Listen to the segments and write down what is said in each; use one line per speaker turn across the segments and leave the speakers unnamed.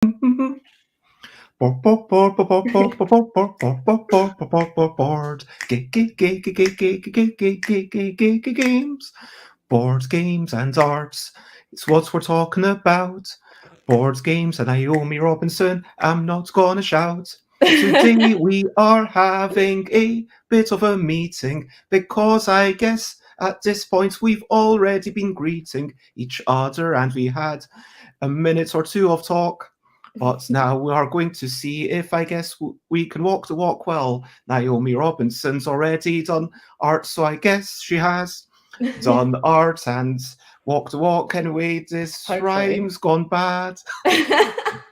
Board games, board games and arts. It's what we're talking about. Board games and Naomi Robinson. I'm not gonna shout. Today we are having a bit of a meeting because I guess at this point we've already been greeting each other and we had a minute or two of talk. But now we are going to see if I guess we can walk the walk well. Naomi Robinson's already done art, so I guess she has done art and walk the walk. Anyway, this
Hopefully.
rhyme's gone bad.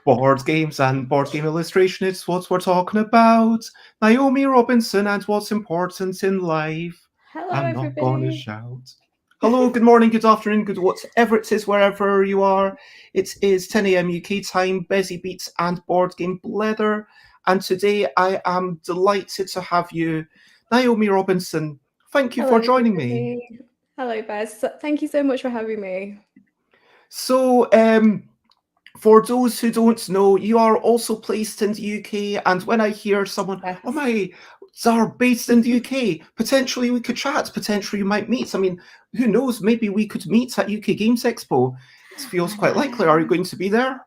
Board games and board game illustration, it's what we're talking about. Naomi Robinson and what's important in life.
Hello,
I'm not gonna
everybody.
shout. Hello, good morning, good afternoon, good whatever it is, wherever you are. It is 10 a.m. UK time, Busy Beats and Board Game Blether. And today I am delighted to have you, Naomi Robinson. Thank you for joining me.
Hello, Bez. Thank you so much for having me.
So, for those who don't know, you are also placed in the UK. And when I hear someone,
Yes.
oh my, are based in the UK, potentially we could chat, potentially you might meet. I mean, who knows? Maybe we could meet at UK Games Expo. It feels quite likely. Are you going to be there?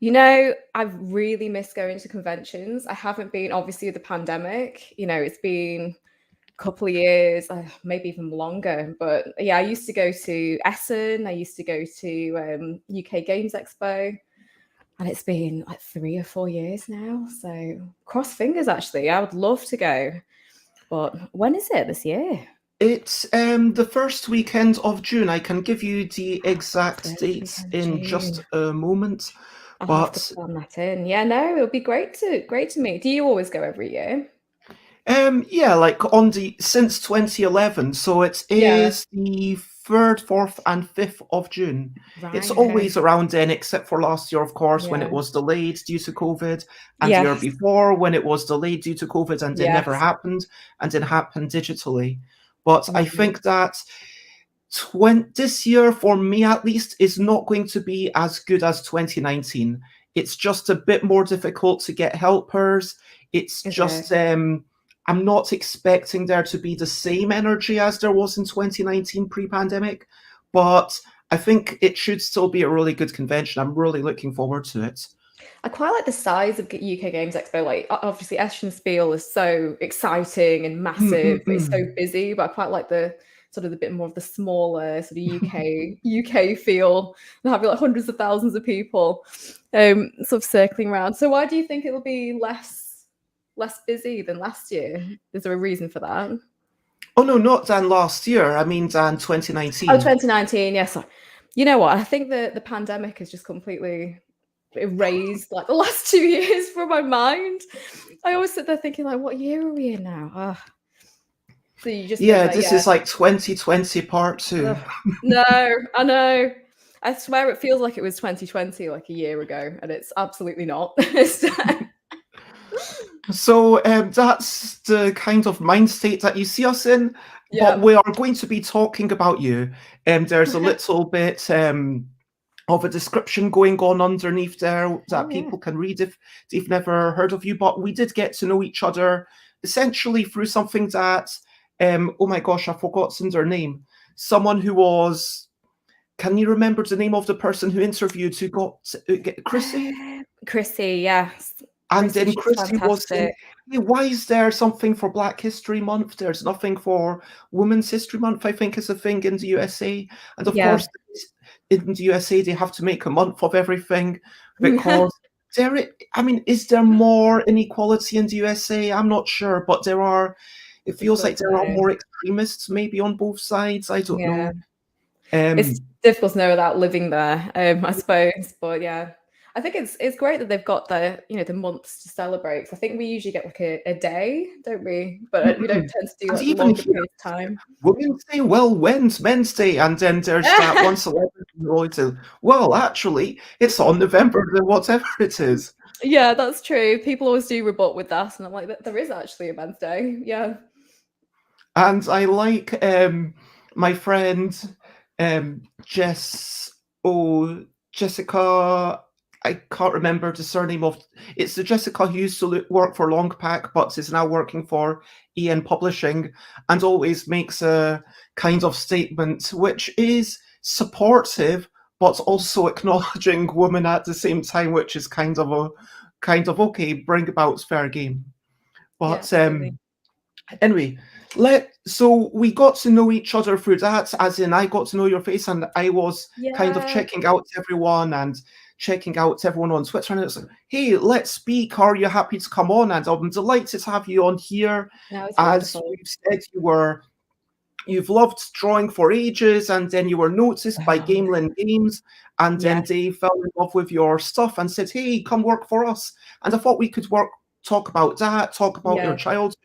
You know, I've really missed going to conventions. I haven't been, obviously, with the pandemic. You know, it's been a couple of years, maybe even longer. But yeah, I used to go to Essen. I used to go to UK Games Expo. And it's been like 3 or 4 years now. So cross fingers, actually. I would love to go. But when is it this year?
It's the first weekend of June. I can give you the exact dates in just a moment.
I'll have
But
to plan that in. Yeah, no, it'll be great to meet. Do you always go every year?
yeah, like since 2011, so it
Yeah.
is the 3rd, 4th, and 5th of June. It's
Right.
always around then, except for last year, of course, when it
Yeah.
was delayed due to COVID, and the year
Yes.
before when it was delayed due to COVID and it never
Yes.
happened and didn't happen digitally. But I
Right.
think that this year, for me at least, is not going to be as good as 2019. It's just a bit more difficult to get helpers. It's
Is
just
it?
I'm not expecting there to be the same energy as there was in 2019 pre-pandemic, but I think it should still be a really good convention. I'm really looking forward to it.
I quite like the size of UK Games Expo. Like, obviously, Eschen Spiel is so exciting and massive. It's so busy, but I quite like the sort of the bit more of the smaller sort of UK feel and having like hundreds of thousands of people sort of circling around. So why do you think it'll be less busy than last year? Is there a reason for that?
Oh no, not than last year. I mean than 2019.
Oh, 2019, yes. You know what? I think the pandemic has just completely erased like the last 2 years from my mind. I always sit there thinking, like, what year are we in now? So you just think that,
this is like 2020 part 2.
No, I know. I swear it feels like it was 2020, like a year ago, and it's absolutely not.
So that's the kind of mind state that you see us in.
Yeah.
But we are going to be talking about you. There's a little bit of a description going on underneath there that people can read if they've never heard of you. But we did get to know each other essentially through something that, oh my gosh, I've forgotten their name. Someone who was, can you remember the name of the person who interviewed who got Chrissy?
Chrissy, yes.
And then
Chrissy,
Chrissy was saying, hey, why is there something for Black History Month? There's nothing for Women's History Month, I think is a thing in the USA. And of course, in the USA, they have to make a month of everything because is there more inequality in the USA? I'm not sure, but it feels like there are more extremists maybe on both sides. I don't know.
It's difficult to know without living there, I suppose. But yeah, I think it's great that they've got the months to celebrate. I think we usually get like a day, don't we? But we don't tend to do like longer periods of time.
Women's Day, well, when's Men's Day? And then there's that one celebrity who says, well, actually, it's on November, whatever it is.
Yeah, that's true. People always do rebut with that, and I'm like, there is actually a Men's Day. Yeah.
And I like my friend Jessica. I can't remember the surname of. It's the Jessica who used to work for Longpack, but is now working for EN Publishing, and always makes a kind of statement which is supportive, but also acknowledging women at the same time, which is kind of okay. Bring about fair game,
Yeah,
but
absolutely.
anyway, so we got to know each other through that, as in I got to know your face and I was kind of
Yeah.
checking out everyone and checking out everyone on Twitter, and it's like, hey, let's speak. Are you happy to come on? And I'm delighted to have you on here.
That was
As
wonderful.
we've said, you've loved drawing for ages, and then you were noticed by
Oh,
Gamelyn Games, and then
yes.
they fell in love with your stuff and said, hey, come work for us. And I thought we could talk about that, talk about your
Yeah.
childhood,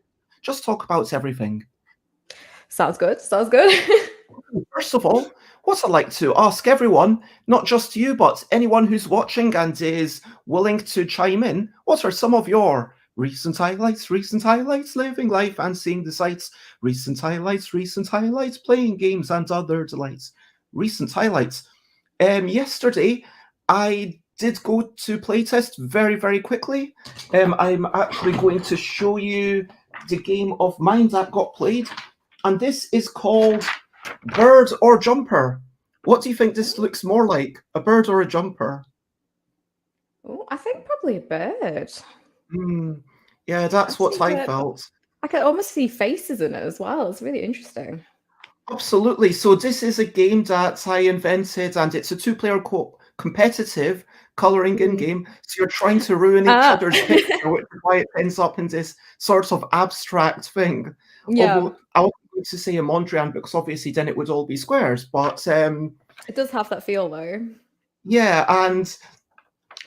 just talk about everything.
Sounds good. Sounds good.
First of all, what I'd like to ask everyone, not just you, but anyone who's watching and is willing to chime in, what are some of your recent highlights, living life and seeing the sights, recent highlights, playing games and other delights, recent highlights. Yesterday, I did go to playtest very, very quickly. I'm actually going to show you the game of mine that got played, and this is called Bird or Jumper. What do you think this looks more like, a bird or a jumper?
Oh, I think probably a bird.
Yeah,
I
that's what
see
I
that.
felt.
I can almost see faces in it as well. It's really interesting.
Absolutely. So this is a game that I invented, and it's a two-player competitive coloring in
Mm.
game. So you're trying to ruin each
Ah.
other's picture, which is why it ends up in this sort of abstract thing.
Yeah.
Although I was going to say a Mondrian because obviously then it would all be squares. But
It does have that feel though.
yeah, and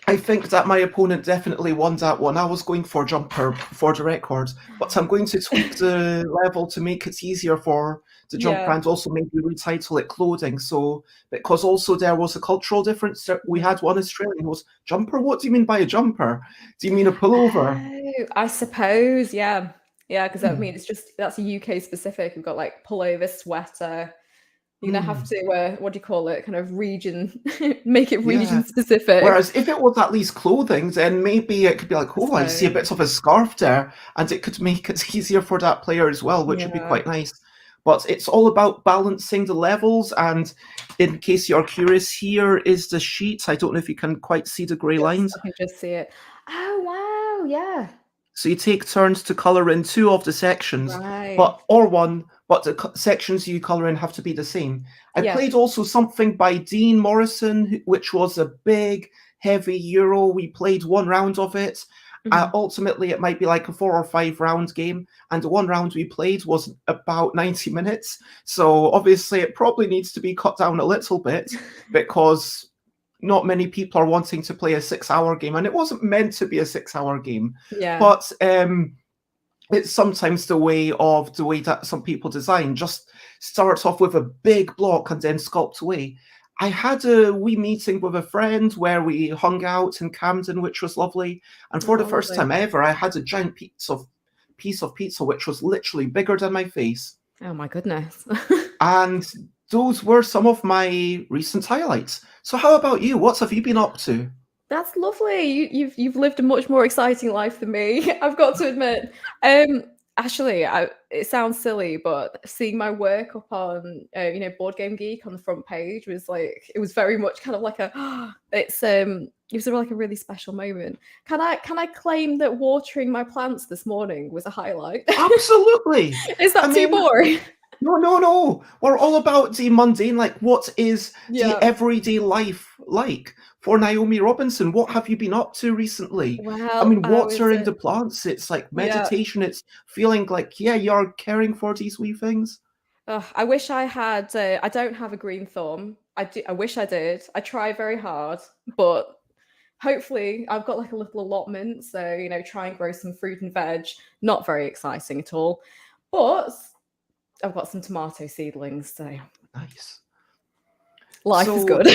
I think that my opponent definitely won that one. I was going for jumper for the record, but I'm going to tweak the level to make it easier for the jumper
Yeah.
and also maybe retitle it clothing. So, because also there was a cultural difference. We
Mhm.
had one Australian who was jumper. What do you mean by a jumper? Do you mean a pullover?
Oh, I suppose, yeah. Yeah, because I
Hmm.
mean, that's a UK specific. We've got like pullover, sweater. You're gonna have
Hmm.
to, what do you call it? Kind of region, make it
Yeah.
region specific.
Whereas if it was at least clothing, then maybe it could be like,
I
oh, I see a bit
suppose.
of a scarf there, and it could make it easier for that player as well, which would be
Yeah.
quite nice. But it's all about balancing the levels, and in case you're curious, here is the sheet. I don't know if you can quite see the grey lines.
I can just see it. Oh wow, yeah.
So you take turns to colour in two of the sections,
Right.
or one, but the sections you colour in have to be the same. I
Yeah.
played also something by Dean Morrison, which was a big, heavy Euro. We played one round of it.
Mhm.
Ultimately, it might be like a 4 or 5 round game, and the one round we played was about 90 minutes. So obviously, it probably needs to be cut down a little bit because not many people are wanting to play a 6 hour game, and it wasn't meant to be a 6 hour game.
Yeah.
But it's sometimes the way that some people design. Just start off with a big block and then sculpt away. I had a wee meeting with a friend where we hung out in Camden, which was lovely. And for the
Oh,
first
lovely.
time ever, I had a giant piece of pizza, which was literally bigger than my face.
Oh my goodness.
And those were some of my recent highlights. So how about you? What have you been up to?
That's lovely. You've lived a much more exciting life than me, I've got to admit. Actually, it sounds silly, but seeing my work up on Board Game Geek on the front page was like it was very much kind of like a it was like a really special moment. Can I claim that watering my plants this morning was a highlight?
Absolutely.
Is
I
that too
mean,
boring?
no, no, no. We're all about the mundane, like what is the
Yeah.
everyday life like for Naomi Robinson? What have you been up to recently? I
Well,
mean,
I was
watering the plants, it's like
yeah.
meditation. It's feeling like, yeah, you're caring for these wee things.
I wish I had. I don't have a green thumb. I do. I wish I did. I try very hard, but hopefully I've got like a little allotment. So try and grow some fruit and veg. Not very exciting at all, but I've got some tomato seedlings. So
Nice.
life is
So
good.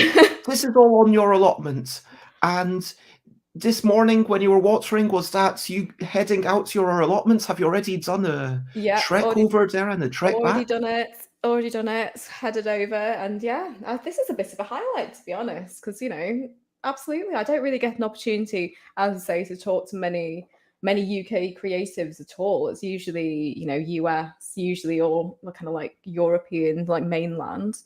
this is all on your allotment. And this morning when you were watering, was that you heading out to your allotments? Have you already done a
Yeah,
trek over there and a trek
already
back?
done it. Already done it. Headed over, and yeah, this is a bit of a highlight to be honest, because absolutely. I don't really get an opportunity, as I say, to talk to many UK creatives at all. It's usually, US, usually, or kind of like European, like mainland.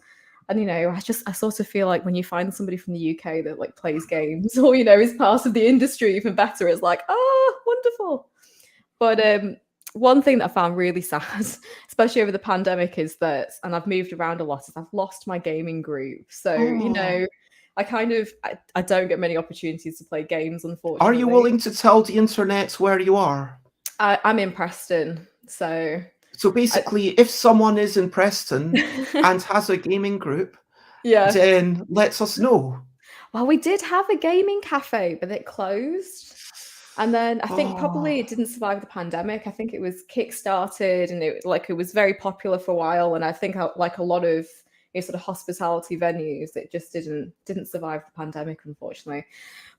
And I sort of feel like when you find somebody from the UK that like plays games or is part of the industry even better, it's like, oh, wonderful. But one thing that I found really sad, especially over the pandemic, is that, and I've moved around a lot, is I've lost my gaming group. So,
Oh.
I don't get many opportunities to play games,
Are you
unfortunately.
willing to tell the internet where you are?
I'm in Preston, so
So
I,
basically, if someone is in Preston and has a gaming group,
yeah.
then let us know.
Well, we did have a gaming cafe, but it closed. And then I think
Oh,
probably it didn't survive the pandemic. I think it was kickstarted and it was very popular for a while. And I think like a lot of sort of hospitality venues, it just didn't survive the pandemic, unfortunately.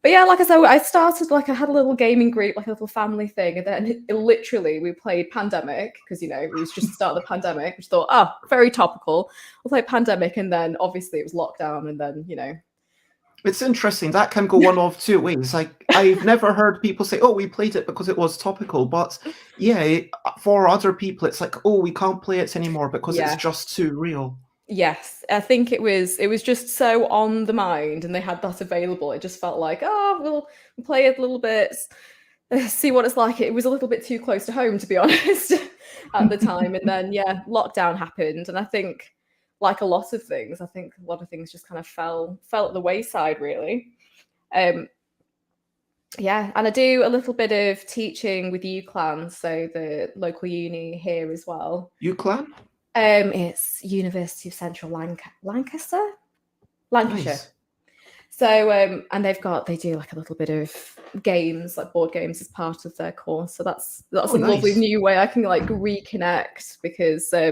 But yeah, like I said, I started like I had a little gaming group, like a little family thing, and then literally we played Pandemic because it was just the start of the pandemic. We thought, oh, very topical. We'll play Pandemic, and then obviously it was lockdown, and then
it's interesting. That can go one of two ways. Like I've never heard people say, "Oh, we played it because it was topical," but yeah, for other people, it's like, "Oh, we can't play it anymore because it's
yeah.
just too real."
Yes, I think it was just so on the mind, and they had that available. It just felt like, oh, we'll play it a little bit, see what it's like. It was a little bit too close to home, to be honest, at the time. And then yeah, lockdown happened, and I think, like a lot of things, I think a lot of things just kind of fell at the wayside, really. Um, yeah, and I do a little bit of teaching with UCLan, so the local uni here as well.
You clan?
It's University of Central Lancashire. Lancashire.
Nice.
So, and they do like a little bit of games, like board games, as part of their course. So that's
Oh,
a lovely
nice.
new way I can like reconnect because, yeah,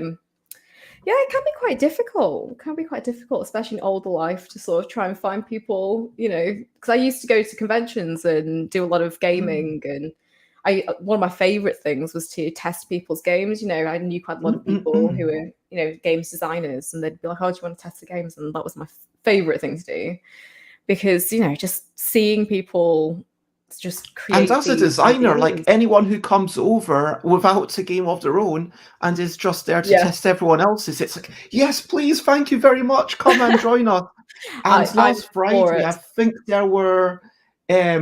it can be quite difficult. It can be quite difficult, especially in older life, to sort of try and find people, because I used to go to conventions and do a lot of
Mm.
gaming, and one of my favorite things was to test people's games. I knew quite a lot of people who
Mm-mm-mm.
were, games designers, and they'd be like, "Oh, do you want to test the games?" And that was my favorite thing to do because just seeing people just
And
create
as a
these
designer, like
ideas.
anyone who comes over without a game of their own and is just there to
Yeah,
test everyone else's, it's like, yes, please, thank you very much, come and join us. And
I'm
last
for
Friday,
it.
I think there were, I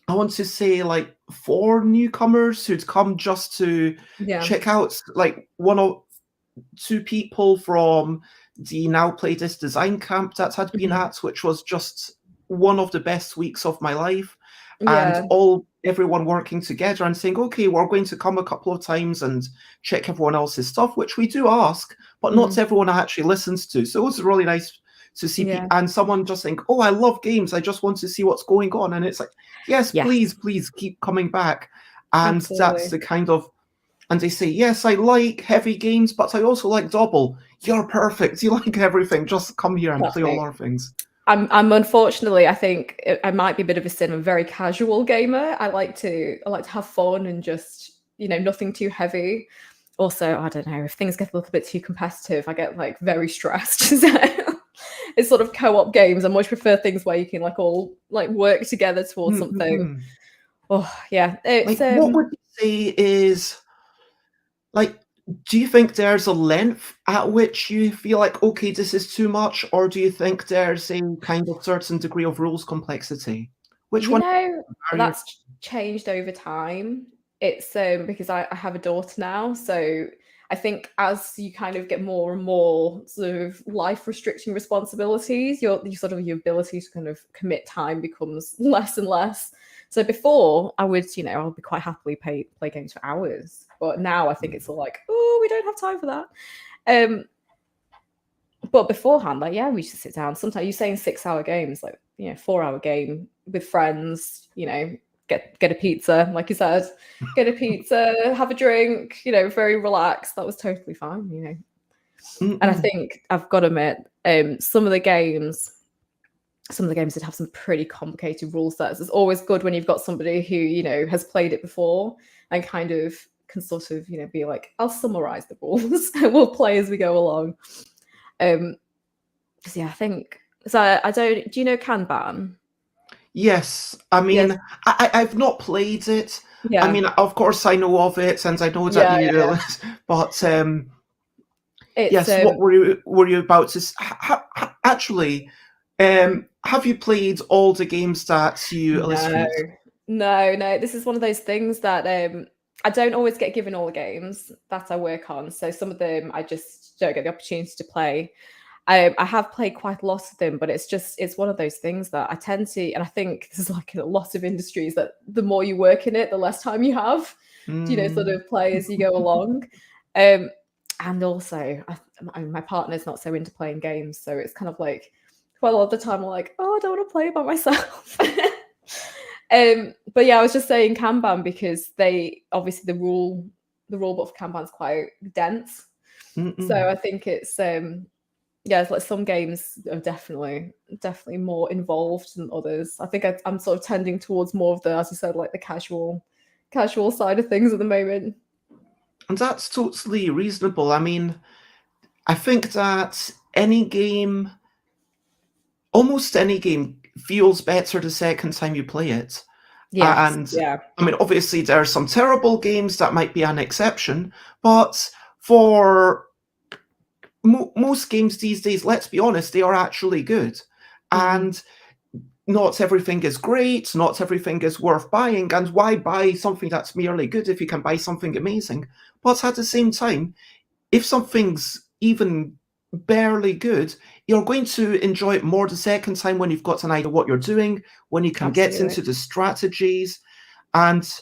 want to say, like 4 newcomers who'd come just to
Yeah.
check out, like one or two people from the Now Play This design camp that had been
Mhm.
at, which was just one of the best weeks of my life. And
Yeah.
everyone working together and saying, okay, we're going to come a couple of times and check everyone else's stuff, which we do ask, but not
Mm.
everyone actually listens to. So it was really nice to see
Yeah.
people and someone just think, oh, I love games. I just want to see what's going on. And it's like, yes,
Yes,
please keep coming back. And that's
absolutely.
the kind of, and they say, yes, I like heavy games, but I also like double. You're perfect. You like everything. Just come here and
That's
play all
me.
our things.
I'm unfortunately, I think I might be a bit of a sin. I'm a very casual gamer. I like to have fun and just, nothing too heavy. Also, I don't know, if things get a little bit too competitive, I get like very stressed. So it's sort of co-op games. I much prefer things where you can like all like work together towards something.
Mm-mm-mm.
Oh yeah. It's
Like, what would you say is, like, do you think there's a length at which you feel like, okay, this is too much, or do you think there's a kind of certain degree of rules complexity? Which one are you?
that's changed over time. It's because I have a daughter now, so I think as you kind of get more and more sort of life restricting responsibilities, your ability to kind of commit time becomes less and less. So before I would, I would be quite happily play games for hours, but now I think it's all like, oh, we don't have time for that. Um, but beforehand, like, yeah, we used to sit down. Sometimes you're saying 6 hour games, like, 4 hour game with friends, get a pizza, like you said, get a pizza, have a drink, very relaxed. That was totally fine. And I
Mm-mm.
think I've got to admit, some of the games did have some pretty complicated rule sets. It's always good when you've got somebody who, has played it before and kind of can sort of, be like, I'll summarize the rules and we'll play as we go along. 'Cause, yeah, I think so. I don't. Do you know Kanban?
Yes, I
Yes.
mean, I've not played it. I
Yeah.
mean, of course, I know of it, and I know that
Yeah,
you,
yeah.
but
It's
yes, what were you about to actually? Have you played all the games that you
no.
illustrate?
No. This is one of those things that I don't always get given all the games that I work on. So some of them I just don't get the opportunity to play. I have played quite a lot of them, but it's one of those things that I tend to, and I think this is like in a lot of industries that the more you work in it, the less time you have, sort
Mm.
of play as you go along. Um, and also, my partner's not so into playing games, so it's kind of like, well, all the time I'm like, oh, I don't want to play by myself. But yeah, I was just saying Kanban because they obviously the rule book for Kanban's quite dense, so
Mm-mm.
I think it's yeah, it's like some games are definitely more involved than others. I think I'm sort of tending towards more of the, as you said, like the casual side of things at the moment.
And that's totally reasonable. I mean, I think that almost any game, feels better the second time you play it.
Yes,
And
yeah,
I mean, obviously, there are some terrible games that might be an exception, but for most games these days, let's be honest, they are actually good.
hmm,
And not everything is great, not everything is worth buying, and why buy something that's merely good if you can buy something amazing? But at the same time, if something's even barely good, you're going to enjoy it more the second time when you've got an idea what you're doing, when you can get
absolutely.
into the strategies and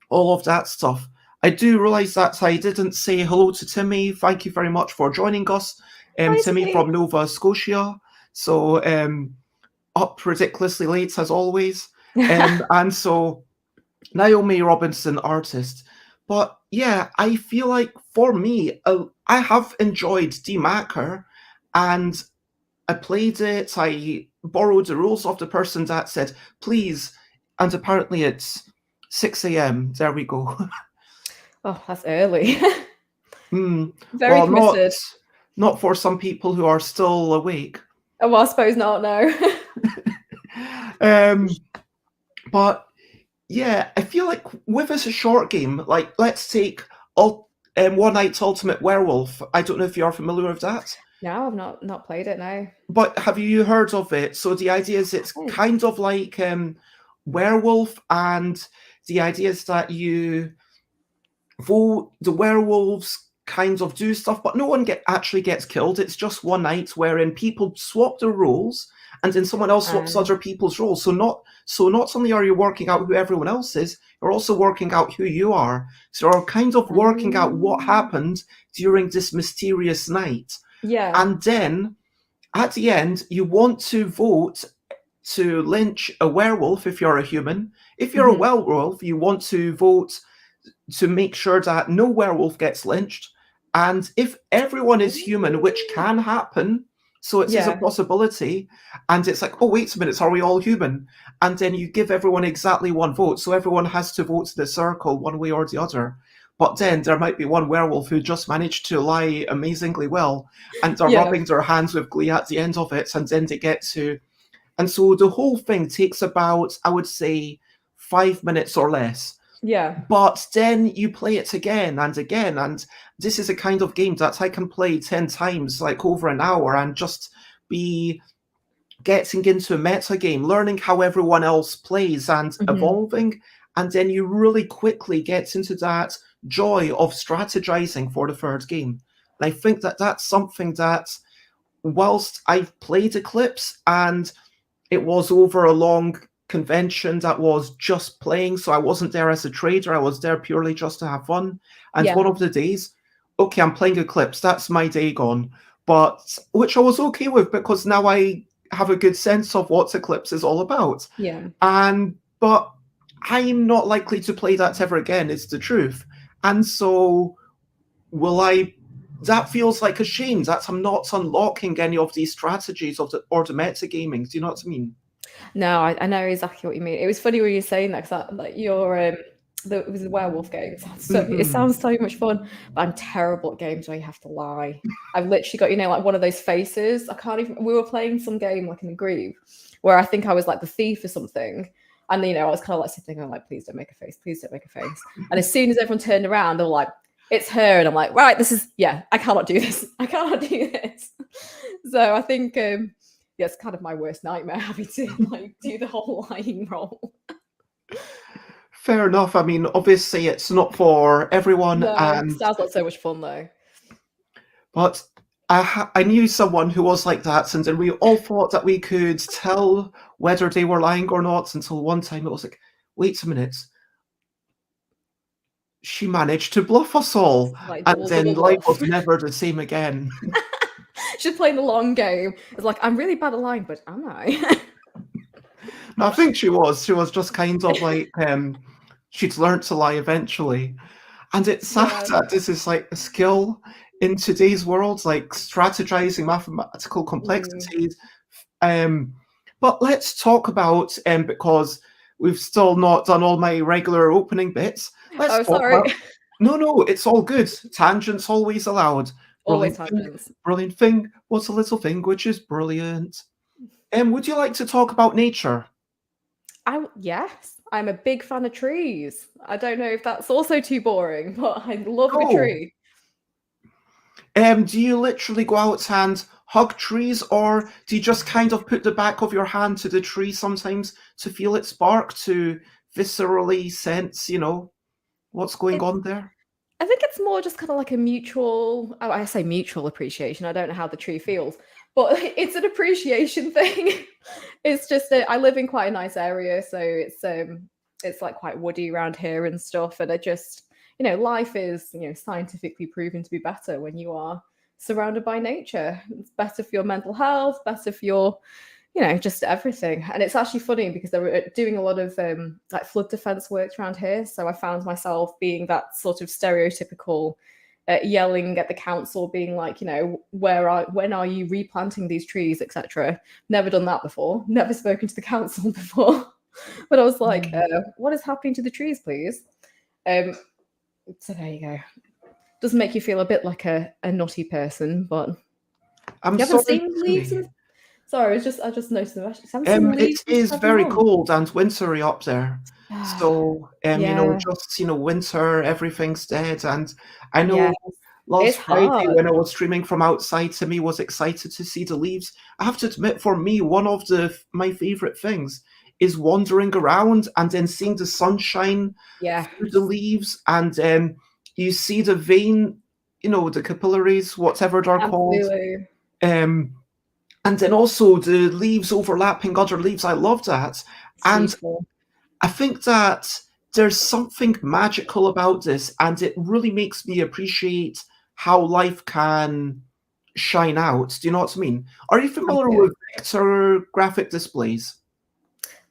all of that stuff. I do realise that I didn't say hello to Timmy. Thank you very much for joining us.
Hi,
Timmy
Timmy.
from Nova Scotia. So up ridiculously late as always. And so Naomi Robinson, artist. But yeah, I feel like for me, I have enjoyed Demaker, and I played it. I borrowed the rules of the person that said, please. And apparently it's 6 a.m. There we go.
Oh, that's early. Very
Well, not
committed.
not for some people who are still awake.
Oh, well, I suppose not. No.
um, but yeah, I feel like with as a short game, like let's take One Night's Ultimate Werewolf. I don't know if you're familiar with that,
No, I've not played it. No.
but have you heard of it? So the idea is it's
Oh,
kind of like Werewolf, and the idea is that you vote the werewolves kind of do stuff, but no one actually gets killed. It's just one night wherein people swap their roles, and then someone else swaps
um,
other people's roles. So not only are you working out who everyone else is, you're also working out who you are. So you're kind of working out what
um,
happened during this mysterious night.
yeah.
And then at the end, you want to vote to lynch a werewolf if you're a human. If you're a
Hmm.
werewolf, you want to vote to make sure that no werewolf gets lynched. And if everyone is human, which can happen, so it is a
Yeah.
possibility, and it's like, oh, wait a minute, are we all human? And then you give everyone exactly one vote, so everyone has to vote to the circle one way or the other. But then there might be one werewolf who just managed to lie amazingly well, and they're
Yeah.
rubbing their hands with glee at the end of it, and then they get to. And so the whole thing takes about, I would say, 5 minutes or less,
Yeah.
but then you play it again and again, and this is a kind of game that I can play 10 times, like over an hour, and just be getting into a meta game, learning how everyone else plays and
Hmm.
evolving, and then you really quickly get into that joy of strategizing for the third game. And I think that that's something that, whilst I've played Eclipse and it was over a long convention that was just playing, so I wasn't there as a trader, I was there purely just to have fun. And
Yeah.
one of the days, okay, I'm playing Eclipse, that's my day gone. But which I was okay with because now I have a good sense of what Eclipse is all about.
Yeah.
And but I'm not likely to play that ever again, is the truth. And so will I, that feels like a shame that I'm not unlocking any of these strategies of the or the metagaming. Do you know what I mean?
No, I know exactly what you mean. It was funny when you were saying that because like It was the werewolf game. It
Mhm.
sounds so much fun, but I'm terrible at games where you have to lie. I've literally got, like one of those faces. I can't even. We were playing some game like in a group where I think I was like the thief or something, and I was kind of like sitting there like, please don't make a face, please don't make a face. And as soon as everyone turned around, they were like, it's her, and I'm like, right, I cannot do this. I cannot do this. So I think, it's kind of my worst nightmare having to like do the whole lying role.
Fair enough. I mean, obviously, it's not for everyone,
No, sounds like so much fun though.
but I knew someone who was like that, and then we all thought that we could tell whether they were lying or not until one time it was like, wait a minute, she managed to bluff us all,
Like
and
double
then life
bluff.
was never the same again.
She's playing the long game. It's like, I'm really bad at lying, but am I?
No, I think she was. She was just kind of like, she'd learned to lie eventually. And it's sad
Yeah.
that this is like a skill in today's world, like strategizing mathematical
Mm.
complexities. But let's talk about, because we've still not done all my regular opening bits. Let's
Oh,
talk
sorry.
about. No, it's all good. Tangents always allowed.
Always
Brilliant thing,
happens.
brilliant thing. What's a little thing which is brilliant? Would you like to talk about nature?
Yes, I'm a big fan of trees. I don't know if that's also too boring, but I love a good
Oh,
tree.
do you literally go out and hug trees, or do you just kind of put the back of your hand to the tree sometimes to feel its bark, to viscerally sense, what's going
It's
on there?
I think it's more just kind of like a mutual, I say mutual appreciation. I don't know how the tree feels, but it's an appreciation thing. It's just I live in quite a nice area, so it's like quite woody around here and stuff, and life is, scientifically proven to be better when you are surrounded by nature. It's better for your mental health, better for your just everything. And it's actually funny because they were doing a lot of like flood defense work around here. So I found myself being that sort of stereotypical yelling at the council, being like, when are you replanting these trees, etc. Never done that before. Never spoken to the council before. But I was like,
Mm.
what is happening to the trees, please? So there you go. Doesn't make you feel a bit like a naughty person, but
I'm
you haven't
sorry
seen
to
leaves
say.
and I just noticed them. You haven't seen
It
leaves in
is
7
very
months.
cold and wintry up there. So,
Yeah,
just, winter, everything's dead. And I
yeah.
know
It's
last Friday
hard.
when I was streaming from outside, Timmy was excited to see the leaves. I have to admit, for me, one of my favorite things is wandering around and then seeing the sunshine
Yeah,
through the leaves, and you see the vein, the capillaries, whatever they're called.
absolutely.
Um, and then also the leaves overlapping other leaves. I love that.
It's
And
beautiful.
I think that there's something magical about this, and it really makes me appreciate how life can shine out. Do you know what I mean? Are you familiar
Completely.
with vector graphic displays?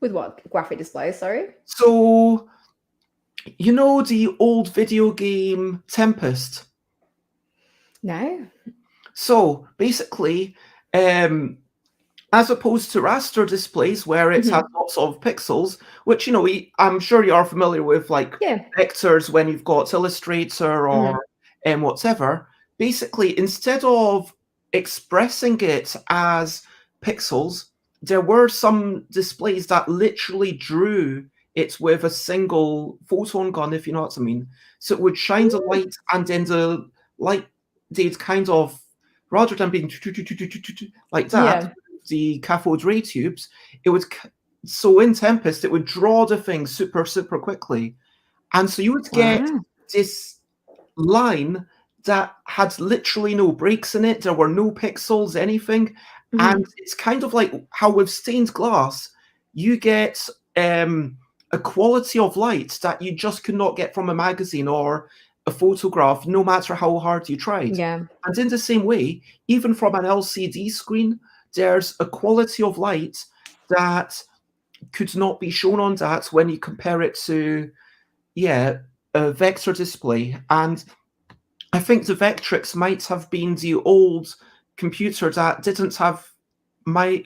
With what? Graphic displays, sorry?
So, you know the old video game Tempest?
No?
So, basically, um, as opposed to raster displays where it has
Mhm.
lots of pixels, which I'm sure you are familiar with, like
Yeah.
vectors when you've got Illustrator
Mhm.
or whatever. Basically, instead of expressing it as pixels, there were some displays that literally drew it with a single photon gun, if you know what I mean. So it would shine the
Mm.
light, and then the light, they'd kind of, rather than being like that,
Yeah.
the cathode ray tubes, it would so in Tempest it would draw the thing super quickly, and so you would get
Wow.
this line that had literally no breaks in it. There were no pixels, anything, and
Mhm.
it's kind of like how with stained glass you get a quality of light that you just could not get from a magazine or a photograph, no matter how hard you tried.
Yeah.
And in the same way, even from an LCD screen, there's a quality of light that could not be shown on that when you compare it to, yeah, a vector display. And I think the Vectrix might have been the old computer that didn't have I'm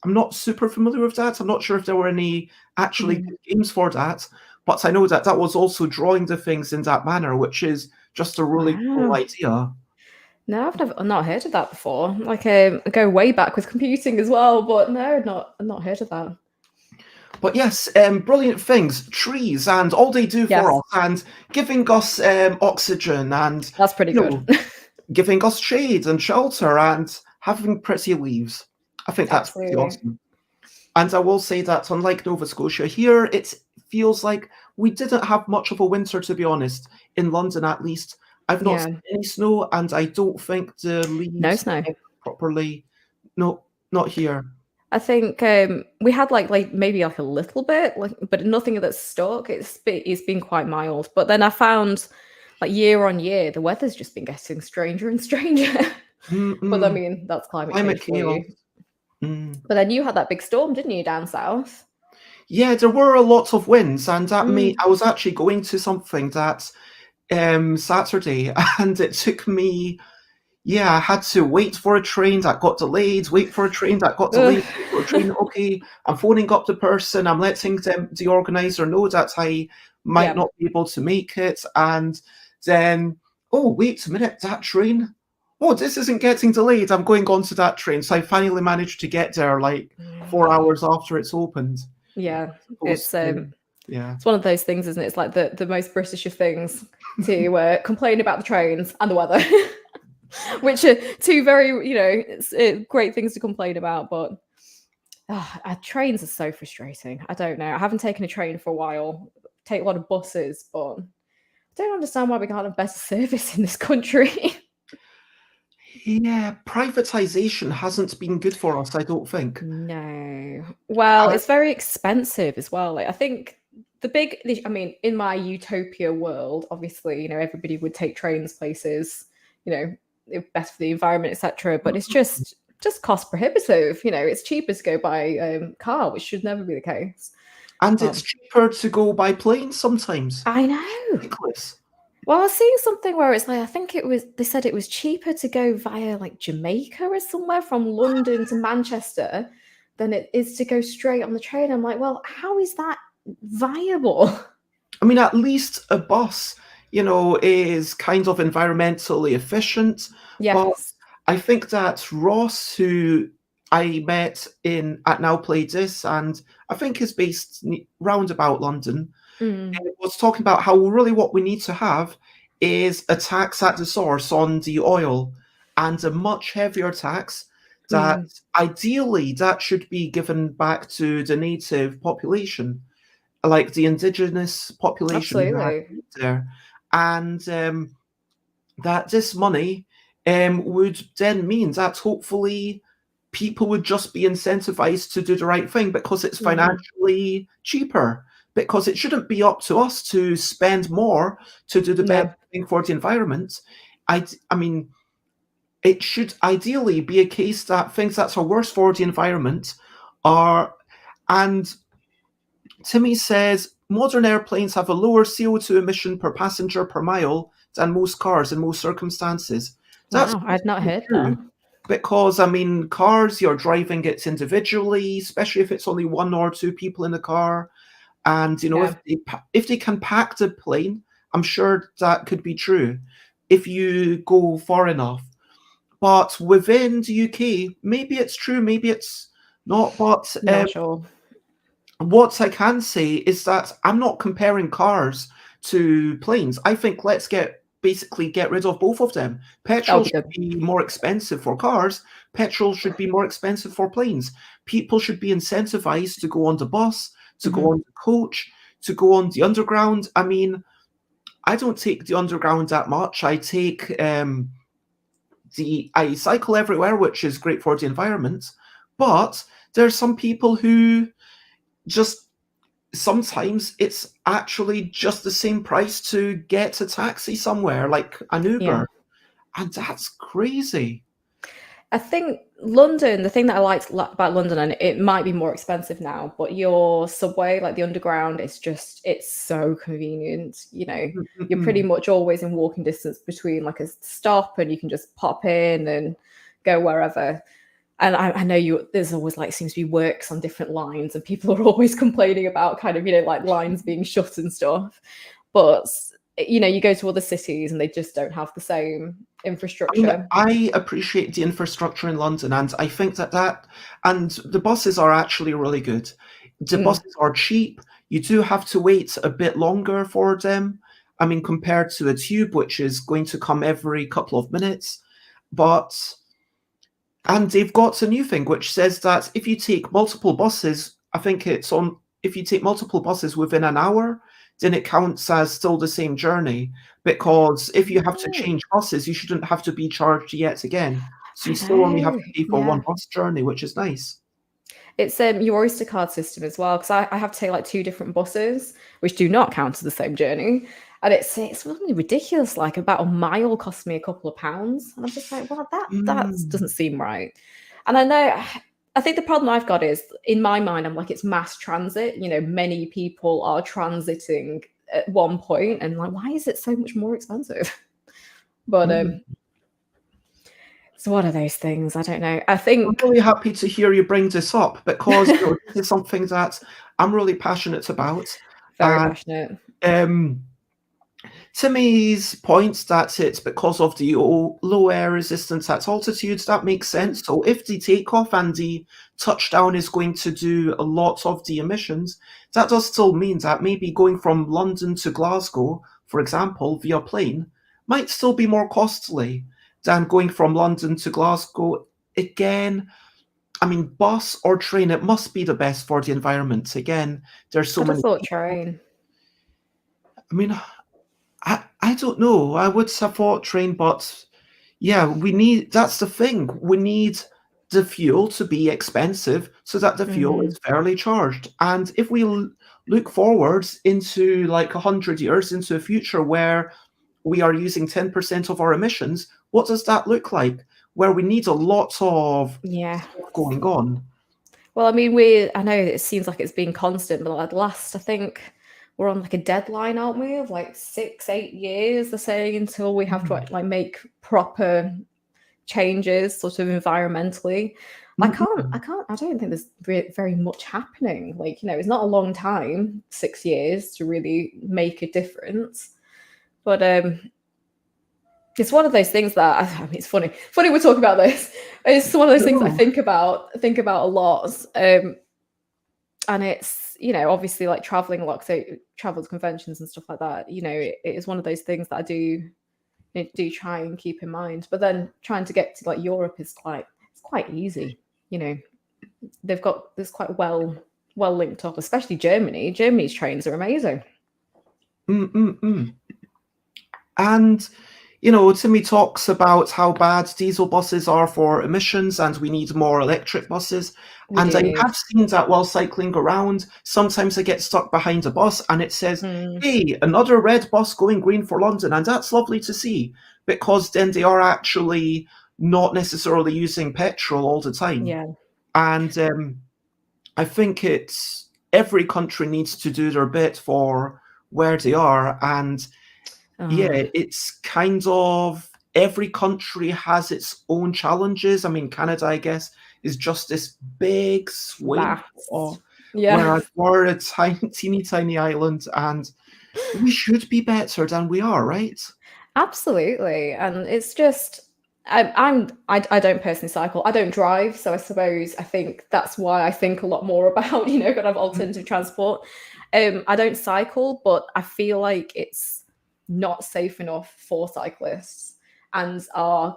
not super familiar with that. I'm not sure if there were any actually
Mhm.
good games for that, but I know that that was also drawing the things in that manner, which is just a really cool
Wow.
idea.
No, I've not heard of that before. Like, I go way back with computing as well, but no, I've not heard of that.
But yes, brilliant things, trees, and all they do for
Yes,
us, and giving us oxygen, and
that's pretty
you
good.
know, giving us shade and shelter, and having pretty leaves. I think that's pretty
Absolutely.
awesome. And I will say that unlike Nova Scotia, here it feels like we didn't have much of a winter, to be honest. In London, at least, I've not
Yeah.
seen any snow, and I don't think the
No
leaves
snow.
came properly. No, not here.
I think we had like maybe like a little bit, like, but nothing that's stuck. It's been quite mild. But then I found like year on year, the weather's just been getting stranger and stranger. But I
Mm-mm.
mean, that's climate
Climate
change for
chaos.
you.
Mm.
But then you had that big storm, didn't you, down south?
Yeah, there were a lot of winds, and that made
Mm.
I was actually going to something that Saturday, and it took me. Yeah, I had to wait for a train that got delayed, wait for a train that got
Ugh.
delayed, wait for a train. Okay, I'm phoning up the person. I'm letting them, the organizer know that I might
Yeah.
not be able to make it, and then oh wait a minute, that train. Oh, this isn't getting delayed. I'm going on to that train. So I finally managed to get there like 4 hours after it's opened.
Yeah.
Supposed
It's
to, yeah.
it's one of those things, isn't it? It's like the most British of things to complain about the trains and the weather, which are two very it's, great things to complain about. But trains are so frustrating. I don't know. I haven't taken a train for a while. Take a lot of buses, but I don't understand why we can't have better service in this country.
Yeah, privatization hasn't been good for us, I don't think.
No. Well,
Uh,
it's very expensive as well. Like, I think I mean, in my utopia world, obviously, everybody would take trains places, better for the environment, etc. But it's just cost prohibitive. It's cheaper to go by car, which should never be the case.
and
But
it's cheaper to go by plane sometimes.
I know.
Ridiculous.
Well, I was seeing something where it's like I think they said it was cheaper to go via like Jamaica or somewhere from London to Manchester than it is to go straight on the train. I'm like, well, how is that viable?
I mean, at least a bus, is kind of environmentally efficient. But
Yes.
I think that Ross, who I met in at Now Play This, and I think is based round about London,
Mm,
was talking about how really what we need to have is a tax at the source on the oil, and a much heavier tax that
mm,
ideally that should be given back to the native population, like the indigenous population who had
absolutely.
lived there, and that this money would then mean that hopefully people would just be incentivized to do the right thing because it's
Hmm.
financially cheaper. Because it shouldn't be up to us to spend more to do the better
No.
thing for the environment. I mean, it should ideally be a case that things that are worse for the environment are. And Timmy says modern airplanes have a lower CO2 emission per passenger per mile than most cars in most circumstances. That's
Wow, I'd not heard
true
that.
because, I mean, cars, you're driving it individually, especially if it's only one or two people in the car. And
Yeah.
if they can pack the plane, I'm sure that could be true if you go far enough. But within the UK, maybe it's true, maybe it's not. But
Not sure.
what I can say is that I'm not comparing cars to planes. I think let's basically get rid of both of them.
That would
Petrol
be
should
good.
be more expensive for cars. Petrol should be more expensive for planes. People should be incentivized to go on the bus, to go
Hmm.
on the coach, to go on the underground. I mean, I don't take the underground that much. I cycle everywhere, which is great for the environment. But there's some people who just sometimes it's actually just the same price to get a taxi somewhere, like an
Yeah.
Uber. And that's crazy.
I think London, the thing that I liked about London, and it might be more expensive now, but your subway, like the underground, it's so convenient. You're pretty
Mm-mm.
much always in walking distance between like a stop and you can just pop in and go wherever. And I know there's always like seems to be works on different lines, and people are always complaining about kind of, like lines being shut and stuff. But you go to other cities and they just don't have the same
I mean,
infrastructure.
I appreciate the infrastructure in London, and I think and the buses are actually really good. The
Mm.
buses are cheap. You do have to wait a bit longer for them. I mean, compared to the tube, which is going to come every couple of minutes. And they've got a new thing which says that if you take multiple buses, I think if you take multiple buses within an hour, then it counts as still the same journey. Because if you have to
Oh,
change buses, you shouldn't have to be charged yet again. So you
I
still only have
know.
to pay for one
Yeah.
bus journey, which is nice.
It's your Oyster card system as well, because I have to take like two different buses, which do not count as the same journey. And it's really ridiculous. Like about a mile cost me a couple of pounds. And I'm just like, well, that
Mm,
doesn't seem right. And I think the problem I've got is in my mind, I'm like, it's mass transit. Many people are transiting at one point, and like, why is it so much more expensive? But
mm.
it's one of those things. I don't know. I think
I'm really happy to hear you bring this up because this is something that I'm really passionate about.
very
And
passionate.
um, Timmy's points that it's because of the low air resistance at altitudes, that makes sense. So if the takeoff and the touchdown is going to do a lot of the emissions, that does still mean that maybe going from London to Glasgow, for example, via plane, might still be more costly than going from London to Glasgow. Again, I mean, bus or train, it must be the best for the environment. Again, there's so
I'd have
many
thought
people.
train.
I mean, I don't know. I would support train, but yeah, that's the thing. We need the fuel to be expensive so that the fuel
Mhm.
is fairly charged. And if we look forwards into like 100 years into a future where we are using 10% of our emissions, what does that look like? Where we need a lot of
Yeah.
stuff going on.
Well, I mean, I know it seems like it's been constant, but like last, I think we're on like a deadline, aren't we? Of like 6, 8 years, they're saying, until we have to
Mm.
like make proper changes, sort of environmentally.
Mm-mm.
I don't think there's very much happening. Like, it's not a long time, 6 years to really make a difference. But it's one of those things that I mean, it's funny. Funny we talk about this. It's one of those things I
No.
think about a lot. And it's obviously like traveling a lot, so travel to conventions and stuff like that. It is one of those things that I do try and keep in mind. But then trying to get to like Europe is quite easy. There's quite well linked up, especially Germany. Germany's trains are amazing.
Mm-mm-mm. And, Timmy talks about how bad diesel buses are for emissions and we need more electric buses.
We
And
do
I
need.
have seen that while cycling around. Sometimes I get stuck behind a bus and it says,
Mm,
hey, another red bus going green for London. And that's lovely to see because then they are actually not necessarily using petrol all the time.
yeah.
And I think every country needs to do their bit for where they are. And yeah,
Oh,
it's kind of every country has its own challenges. I mean, Canada, I guess, is just this big swing,
vast. Yeah.
whereas we're a teeny, tiny island, and we should be better than we are, right?
Absolutely. And it's just I don't personally cycle. I don't drive, so I think that's why I think a lot more about, kind of alternative transport. I don't cycle, but I feel like it's not safe enough for cyclists. And our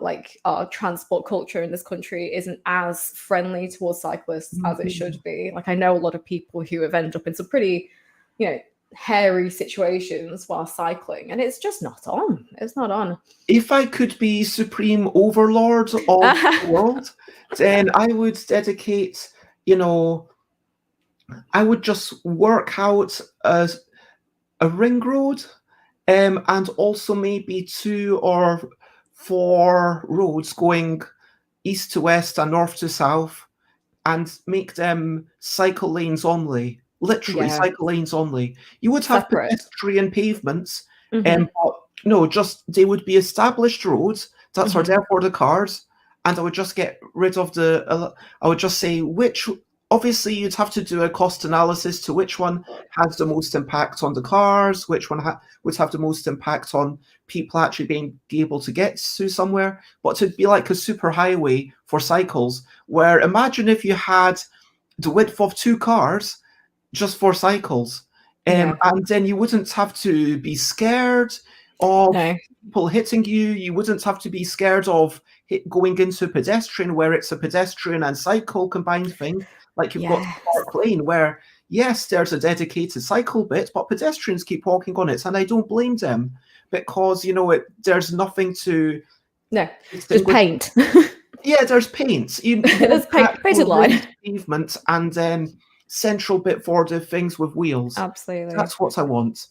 transport culture in this country isn't as friendly towards cyclists as it
Mhm.
should be. Like I know a lot of people who have ended up in some pretty, you know, hairy situations while cycling, and it's just not on. It's not on.
If I could be supreme overlord of the world, then I would dedicate, you know, I would just work out a ring road, and also maybe 2 or 4 roads going east to west and north to south, and make them cycle lanes only. Literally,
Yeah,
cycle lanes only. You would have
separate.
pedestrian pavements,
Hmm.
but no, just they would be established roads that are
Hmm.
there for the cars, and I would just get rid of I would just say which. Obviously, you'd have to do a cost analysis to which one has the most impact on the cars, which one would have the most impact on people actually being able to get to somewhere. But to be like a super highway for cycles, where imagine if you had the width of 2 cars just for cycles.
Yeah.
And then you wouldn't have to be scared of
No.
people hitting you. You wouldn't have to be scared of going into pedestrian, where it's a pedestrian and cycle combined thing, like you've got
Yes.
Park Lane, where yes, there's a dedicated cycle bit, but pedestrians keep walking on it, and I don't blame them because there's nothing to
No. Just
distinguish.
paint.
Yeah, there's paint.
There's painted line.
Pavement and then central bit for the things with wheels.
Absolutely.
That's what I want.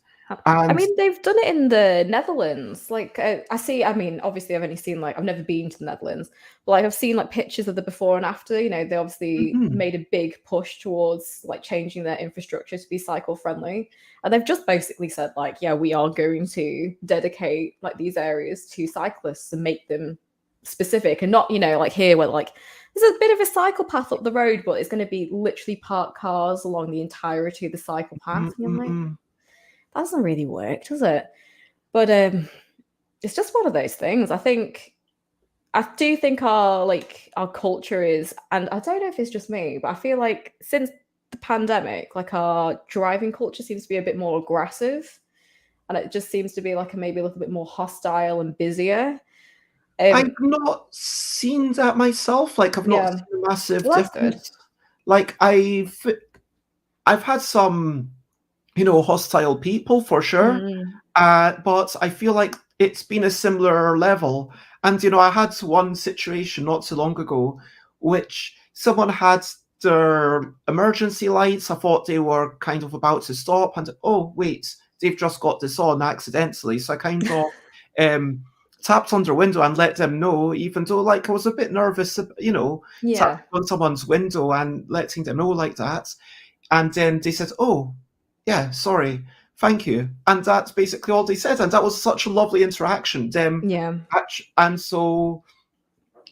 I mean, they've done it in the Netherlands. Like, I mean, obviously, I've only seen I've never been to the Netherlands, but I've seen pictures of the before and after. They obviously made a big push towards changing their infrastructure to be cycle friendly, and they've just basically said yeah, we are going to dedicate these areas to cyclists and make them specific, and not here where there's a bit of a cycle path up the road, but it's going to be literally parked cars along the entirety of the cycle path. And you're that doesn't really work, does it? But it's just one of those things. I do think our culture is, and I don't know if it's just me, but I feel like since the pandemic, our driving culture seems to be a bit more aggressive, and it just seems to be maybe a little bit more hostile and busier.
I've not seen that myself. I've not seen a massive difference. I've had some hostile people for sure. But I feel like it's been a similar level. And, I had one situation not so long ago, which someone had their emergency lights. I thought they were kind of about to stop. And, oh, wait, they've just got this on accidentally. So I kind of tapped on their window and let them know, even though, I was a bit nervous, tapping on someone's window and letting them know like that. And then they said, oh, yeah, sorry, thank you. And that's basically all they said. And that was such a lovely interaction. And so,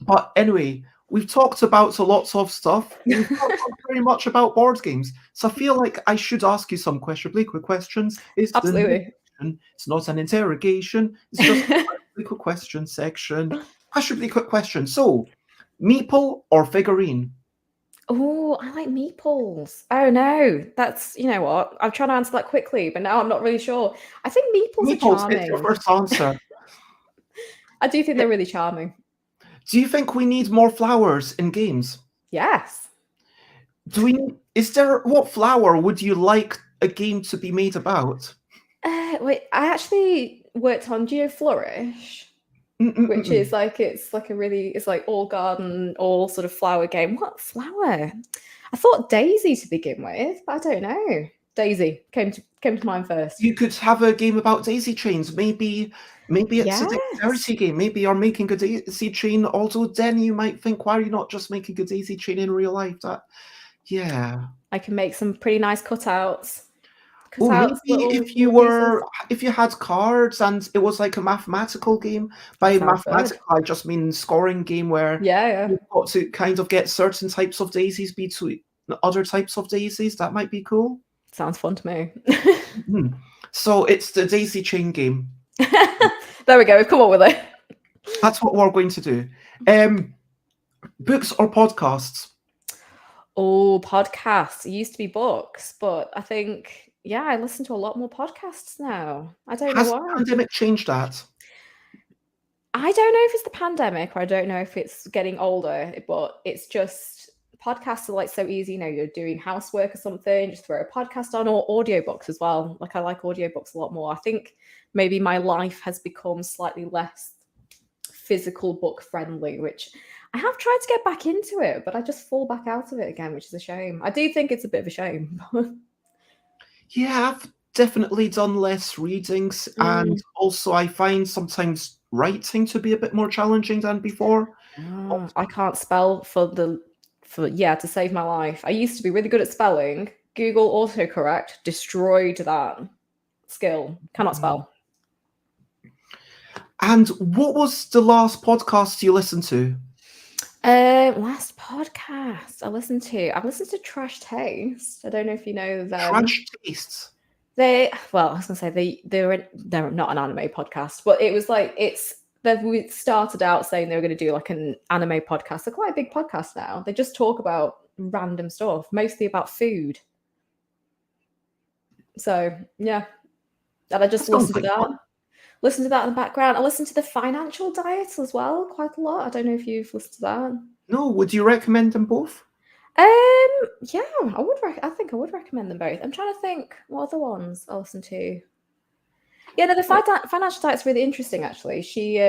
but anyway, we've talked about a lot of stuff. We've not talked very much about board games. So I feel like I should ask you some really quick questions.
Absolutely.
It's not an interrogation. It's just a really quick question section. Really quick question. So, meeple or figurine?
Oh, I like meeples. Oh no, that's what I'm trying to answer that quickly, but now I'm not really sure. I think meeples are charming.
It's your first answer.
I do think they're really charming.
Do you think we need more flowers in games?
Yes.
What flower would you like a game to be made about?
Wait, I actually worked on Flourish. Which is it's all garden, all sort of flower game. What flower? I thought daisy to begin with, but I don't know. Daisy came to mind first.
You could have a game about daisy chains. Maybe it's a dexterity game. Maybe you're making a daisy chain. Although then you might think, why are you not just making a daisy chain in real life?
I can make some pretty nice cutouts.
Maybe if you had cards and it was like a mathematical game. By mathematical, I just mean scoring game where you've got to kind of get certain types of daisies between other types of daisies. That might be cool.
Sounds fun to me.
So it's the daisy chain game.
There we go. We've come up with it.
That's what we're going to do. Books or podcasts?
Oh, podcasts. It used to be books, but I think I listen to a lot more podcasts now. I don't know why.
Has the pandemic changed that?
I don't know if it's the pandemic or I don't know if it's getting older, but it's just podcasts are so easy. You're doing housework or something, just throw a podcast on, or audiobooks as well. I like audiobooks a lot more. I think maybe my life has become slightly less physical book friendly, which I have tried to get back into it, but I just fall back out of it again, which is a shame. I do think it's a bit of a shame.
Yeah, I've definitely done less readings, and also I find sometimes writing to be a bit more challenging than before.
I can't spell to save my life. I used to be really good at spelling. Google autocorrect destroyed that skill. Cannot spell.
And what was the last podcast you listened to?
Last podcast I've listened to Trash Taste. I don't know if you know them.
Trash Tastes.
I was gonna say they're not an anime podcast, but it was like we started out saying they were going to do like an anime podcast. They're quite a big podcast now. They just talk about random stuff, mostly about food. So yeah, and I just listened to that.
Fun.
Listen to that in the background. I listen to the Financial Diet as well quite a lot. I don't know if you've listened to that.
No, would you recommend them both?
Yeah, I would. I think I would recommend them both. I'm trying to think what other ones I listen to. Yeah, no, the Financial Diet's really interesting. Actually, she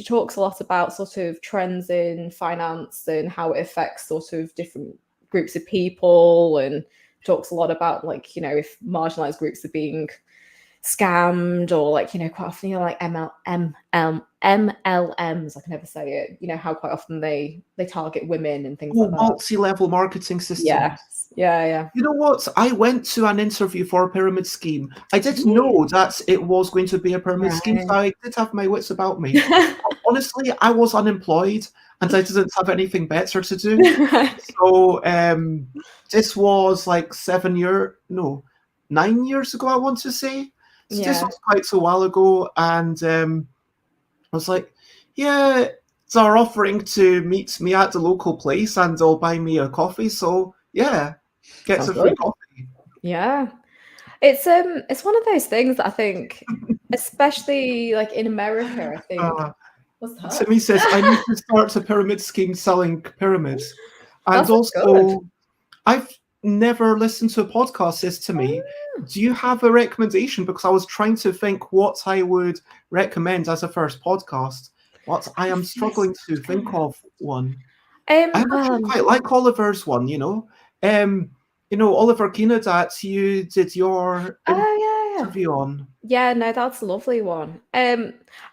talks a lot about sort of trends in finance and how it affects sort of different groups of people, and talks a lot about like if marginalized groups are being scammed or like quite often like MLMs, I can never say it, how quite often they target women and things like that.
Multi-level marketing systems.
Yeah.
You know what? I went to an interview for a pyramid scheme. I did know that it was going to be a pyramid scheme, so I did have my wits about me. Honestly, I was unemployed and I didn't have anything better to do. So this was like 9 years ago, I want to say. So this was quite a while ago, and I was like, yeah, they're offering to meet me at the local place and they'll buy me a coffee, so yeah, get some free coffee.
Yeah. It's one of those things that I think, especially like in America, I think. What's that?
Timmy says, I need to start a pyramid scheme selling pyramids. And
That's
also,
good.
I've never listened to a podcast, says Timmy. Do you have a recommendation? Because I was trying to think what I would recommend as a first podcast. What I am struggling to think of one. I actually quite like Oliver's one, Oliver Keenan that you did your interview on.
Yeah, no, that's a lovely one.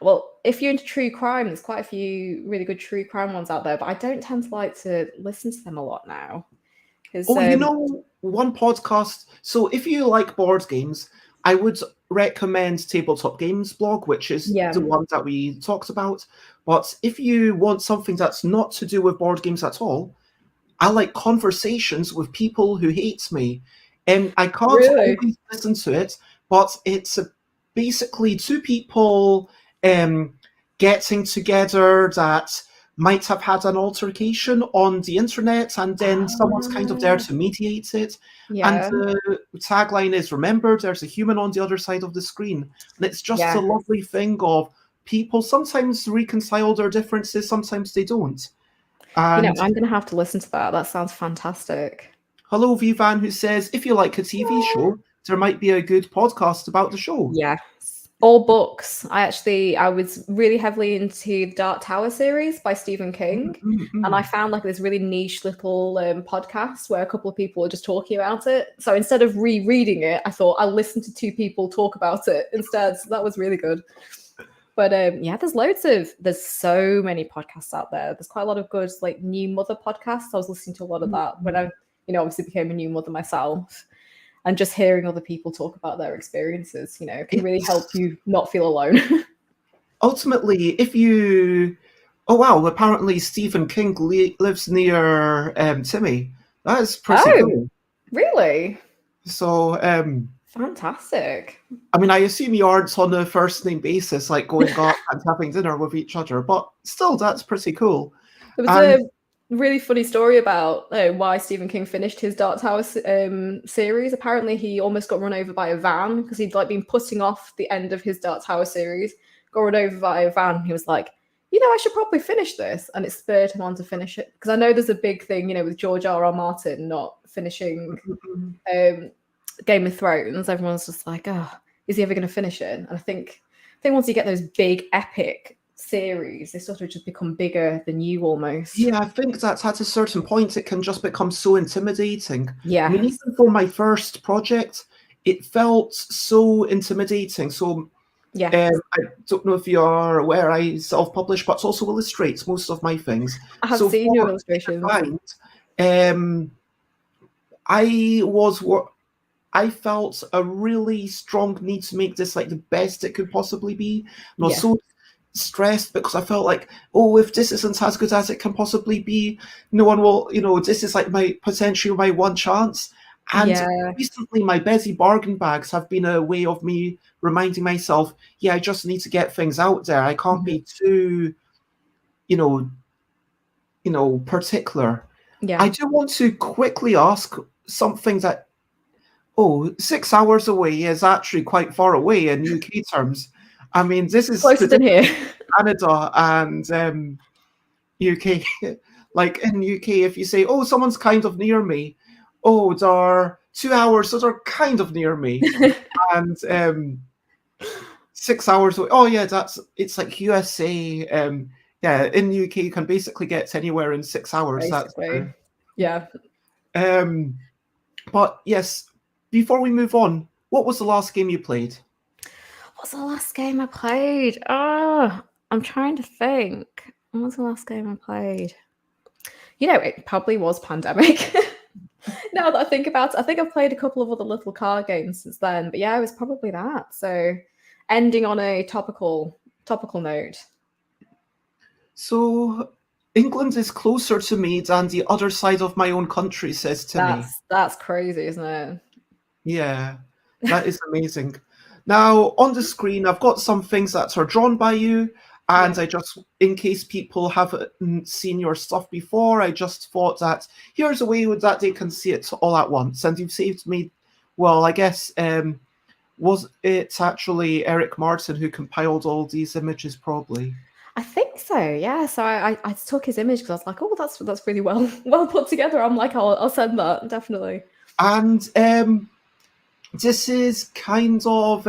Well, if you're into true crime, there's quite a few really good true crime ones out there, but I don't tend to like to listen to them a lot now.
One podcast. So if you like board games, I would recommend Tabletop Games blog, which is the one that we talked about. But if you want something that's not to do with board games at all, I like Conversations with People Who Hate Me. And I can't always listen to it, but it's basically two people getting together that might have had an altercation on the internet, and then someone's kind of there to mediate it. And the tagline is, remember, there's a human on the other side of the screen. And it's just a lovely thing of people sometimes reconcile their differences, sometimes they don't. And
I'm going to have to listen to that. That sounds fantastic.
Hello, Vivan, who says, if you like a TV show, there might be a good podcast about the show.
Yes. Or books. I was really heavily into the Dark Tower series by Stephen King. And I found like this really niche little podcast where a couple of people were just talking about it. So instead of rereading it, I thought I'll listen to two people talk about it instead. So that was really good. But there's so many podcasts out there. There's quite a lot of good like new mother podcasts. I was listening to a lot of that when I, obviously became a new mother myself. And just hearing other people talk about their experiences, can really help you not feel alone.
Ultimately, if you... Oh, wow, apparently Stephen King lives near Timmy. That is pretty cool.
Really?
So...
fantastic.
I mean, I assume you aren't on a first-name basis, like going out and having dinner with each other, but still, that's pretty cool.
There was a really funny story about why Stephen King finished his Dark Tower series. Apparently, he almost got run over by a van because he'd like been putting off the end of his Dark Tower series. Got run over by a van. He was like, I should probably finish this, and it spurred him on to finish it. Because I know there's a big thing, with George R.R. Martin not finishing Game of Thrones. Everyone's just like, oh, is he ever going to finish it? And I think once you get those big epic series, they sort of just become bigger than you almost.
Yeah, I think that's at a certain point it can just become so intimidating.
Yeah.
I mean, even for my first project, it felt so intimidating. So I don't know if you are aware, I self-publish, but also illustrate most of my things.
I have seen your illustrations.
I felt a really strong need to make this like the best it could possibly be. And I was so stressed because I felt like, oh, if this isn't as good as it can possibly be, no one will, this is like potentially my one chance. And
Yeah.
recently, my busy bargain bags have been a way of me reminding myself, yeah, I just need to get things out there. I can't
Mhm.
be too, you know, particular.
Yeah.
I do want to quickly ask something that, 6 hours away is actually quite far away in UK terms. I mean, this is the
Closer than
difference
here.
between Canada and UK. Like in UK, if you say, "Oh, someone's kind of near me," oh, they're 2 hours, so they're kind of near me, and 6 hours away. Oh yeah, it's like USA. Yeah, in the UK, you can basically get to anywhere in 6 hours. That's
Basically.
true.
Yeah.
Um, but yes, before we move on, what was the last game you played?
What's the last game I played? Oh, I'm trying to think. What was the last game I played? It probably was Pandemic. Now that I think about it, I think I've played a couple of other little card games since then, but yeah, it was probably that. So, ending on a topical note.
So, England is closer to me than the other side of my own country says to me.
That's crazy, isn't it?
Yeah, that is amazing. Now, on the screen, I've got some things that are drawn by you, and
Yeah.
I just, in case people haven't seen your stuff before, I just thought that here's a way that they can see it all at once. And you've saved me, well, I guess, was it actually Eric Martin who compiled all these images, probably?
I think so. Yeah. So I took his image because I was like, oh, that's really well put together. I'm like, I'll send that definitely.
And this is kind of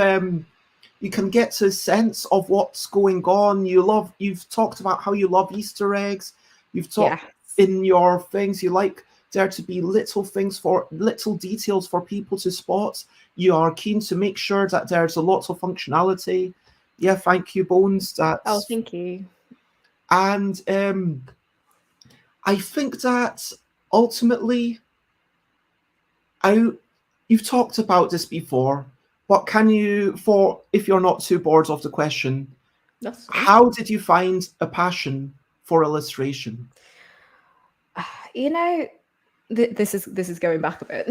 you can get a sense of what's going on. You've talked about how you love Easter eggs. You've
Yeah.
talked in your things you like there to be little details for people to spot. You are keen to make sure that there's a lot of functionality. Yeah, thank you, Bones.
Oh,
That's
thank you.
and I think that ultimately, you've talked about this before. What can you, for if you're not too bored of the question,
That's fine.
how did you find a passion for illustration?
This is going back a bit,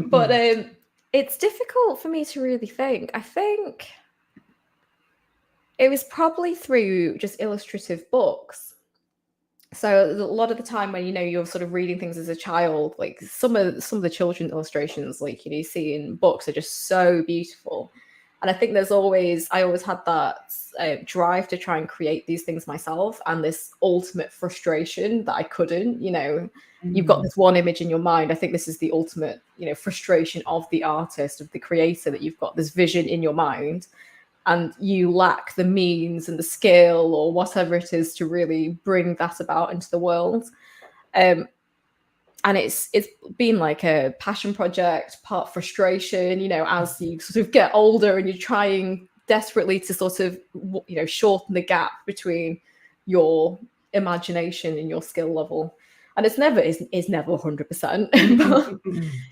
but
Mm-mm.
it's difficult for me to really think. I think it was probably through just illustrative books. So a lot of the time when you're sort of reading things as a child, like some of the children's illustrations, like you see in books, are just so beautiful. And I think I always had that drive to try and create these things myself, and this ultimate frustration that I couldn't. You've got
Mm.
this one image in your mind. I think this is the ultimate, frustration of the artist, of the creator, that you've got this vision in your mind and you lack the means and the skill or whatever it is to really bring that about into the world. And it's been like a passion project, part frustration, as you sort of get older and you're trying desperately to sort of, shorten the gap between your imagination and your skill level. And it's never 100%, but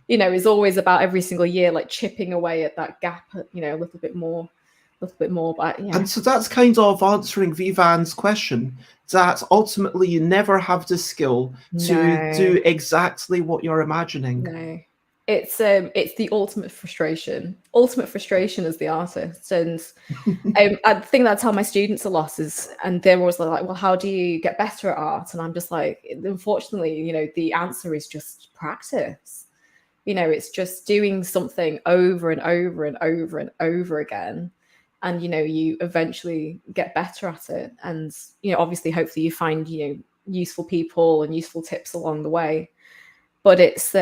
it's always about every single year, like chipping away at that gap, a little bit more. But yeah.
And so that's kind of answering Vivan's question, that ultimately you never have the skill to
No.
do exactly what you're imagining.
No. It's the ultimate frustration as the artist. And I think that's how my students are lost is, and they're always like, well, how do you get better at art? And I'm just like, unfortunately, the answer is just practice. It's just doing something over and over and over and over again. And you eventually get better at it. And obviously, hopefully you find useful people and useful tips along the way. But it's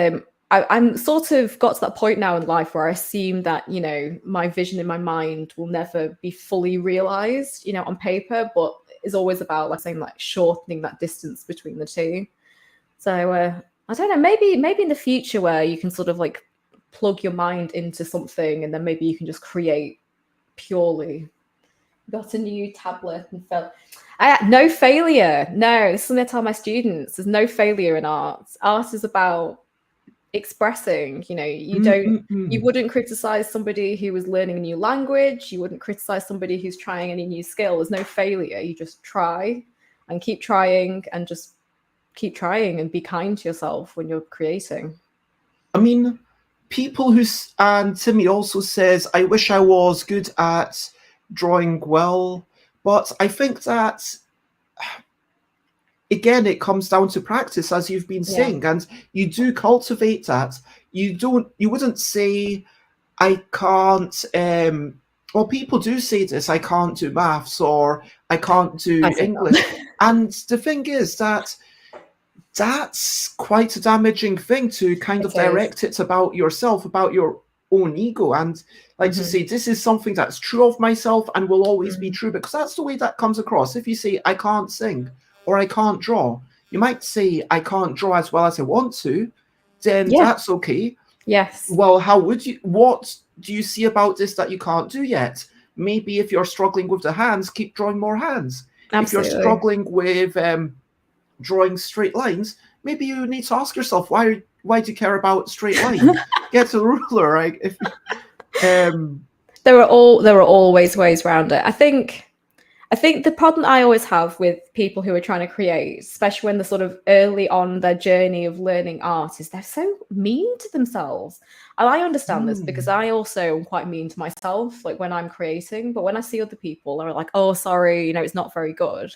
I'm sort of got to that point now in life where I assume that my vision in my mind will never be fully realized on paper, but it's always about like shortening that distance between the two. So I don't know, maybe in the future where you can sort of like plug your mind into something and then maybe you can just create purely. Got a new tablet and felt no failure. No, this is something I tell my students. There's no failure in art. Art is about expressing. You
Mm-mm-mm.
wouldn't criticize somebody who was learning a new language. You wouldn't criticize somebody who's trying any new skill. There's no failure. You just try and keep trying and just keep trying and be kind to yourself when you're creating.
I mean, people who and Timmy also says, I wish I was good at drawing well, but I think that again it comes down to practice, as you've been
Yeah.
saying, and you do cultivate that. You wouldn't say I can't. Well, people do say this. I can't do maths or I can't
I
do
say
English,
that.
and the thing is that that's quite a damaging thing to kind
It
of
is.
direct it about yourself, about your own ego, and like to
Mm-hmm.
say this is something that's true of myself and will always be
Mm-hmm.
true, because that's the way that comes across. If you say I can't sing or I can't draw, you might say I can't draw as well as I want to, then
Yeah.
that's okay.
Yes.
Well, how would you? What do you see about this that you can't do yet? Maybe if you're struggling with the hands, keep drawing more hands. If you're
Absolutely.
struggling with drawing straight lines, maybe you need to ask yourself why do you care about straight line? Get a ruler, right? If
There are always ways around it. I think the problem I always have with people who are trying to create, especially when they're sort of early on their journey of learning art, is they're so mean to themselves. And I understand this because I also am quite mean to myself, like when I'm creating. But when I see other people, they're like, "Oh, sorry, it's not very good,"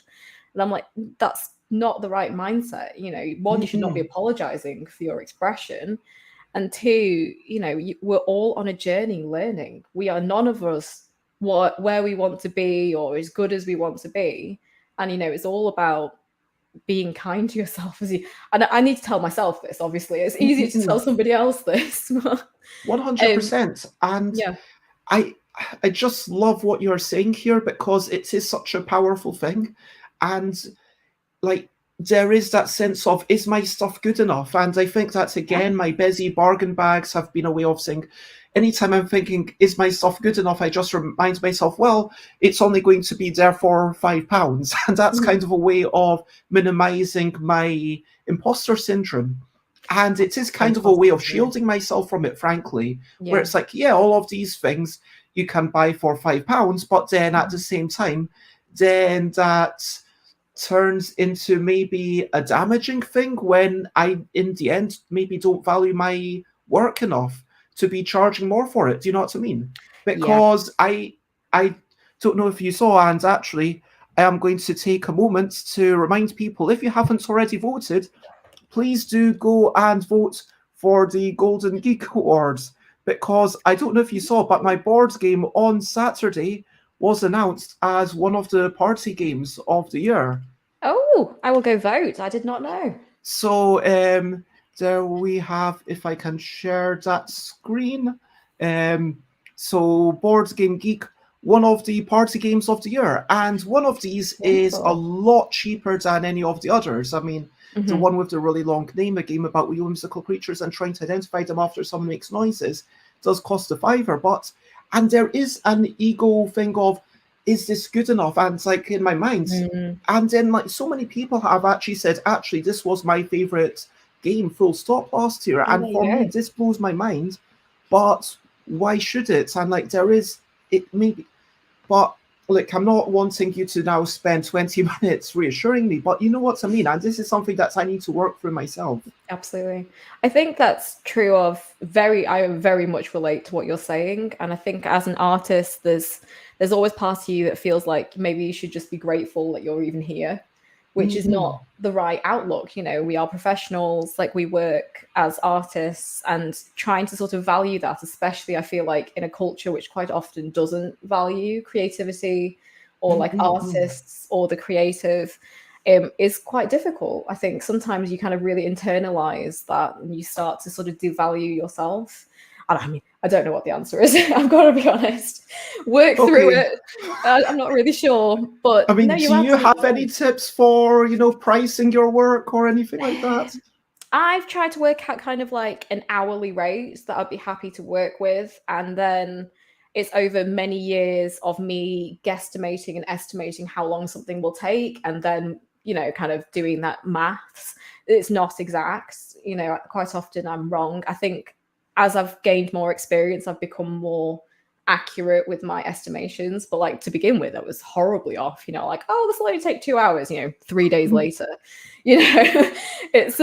and I'm like, "That's not the right mindset." One, you should not be apologizing for your expression, and two, we're all on a journey learning. We are none of us where we want to be or as good as we want to be, and it's all about being kind to yourself. And I need to tell myself this. Obviously, it's easier to tell somebody else this.
100%. And
Yeah,
I I just love what you're saying here, because it is such a powerful thing, and like there is that sense of, is my stuff good enough? And I think that's
yeah,
again, my busy bargain bags have been a way of saying, anytime I'm thinking, is my stuff good enough, I just remind myself, well, it's only going to be there for £5. And that's
mhm,
kind of a way of minimizing my imposter syndrome. And it is kind of a way of
fantastically.
shielding myself from it, frankly, where
Yeah,
it's like, yeah, all of these things you can buy for £5, but then at the
mhm,
same time, then that turns into maybe a damaging thing when I, in the end, maybe don't value my work enough to be charging more for it. Do you know what I mean?
yeah.
Because I don't know if you saw, and actually, I am going to take a moment to remind people, if you haven't already voted, please do go and vote for the Golden Geek Awards, because I don't know if you saw, but my board game on Saturday was announced as one of the party games of the year.
Oh, I will go vote. I did not know.
So there we have, if I can share that screen. Um, so Board Game Geek, one of the party games of the year, and one of these is a
Wonderful.
lot cheaper than any of the others. I mean, the
Hmm.
one with the really long name, a game about whimsical creatures and trying to identify them after someone makes noises, does cost a fiver. And there is an ego thing of, is this good enough? And it's like in my mind,
Mm.
and then like so many people have actually said, actually, this was my favorite game, full stop, last year.
Oh,
And
there you
for me,
go.
this blows my mind. But why should it? And like there is, it maybe, but like I'm not wanting you to now spend 20 minutes reassuring me, but you know what I mean. And this is something that I need to work through myself.
Absolutely. I think that's true of I very much relate to what you're saying. And I think as an artist, there's always part of you that feels like maybe you should just be grateful that you're even here, which is
Mm-hmm.
not the right outlook. We are professionals, like we work as artists, and trying to sort of value that, especially I feel like in a culture which quite often doesn't value creativity or like
Mm-hmm.
artists or the creative, is quite difficult. I think sometimes you kind of really internalize that and you start to sort of devalue yourself. And I mean, I don't know what the answer is. I've got to be honest. Work through
Okay.
it. I'm not really sure,
I
but no,
mean, do
you're
you
absolutely
have any
right.
tips for, pricing your work or anything like that?
I've tried to work out kind of like an hourly rate that I'd be happy to work with. And then it's over many years of me guesstimating and estimating how long something will take. And then, kind of doing that maths. it's not exact. You know, quite often I'm wrong. I think as I've gained more experience, I've become more accurate with my estimations. But like to begin with, I was horribly off. You know, like, oh, this will only take 2 hours. You know, 3 days later. You know, it's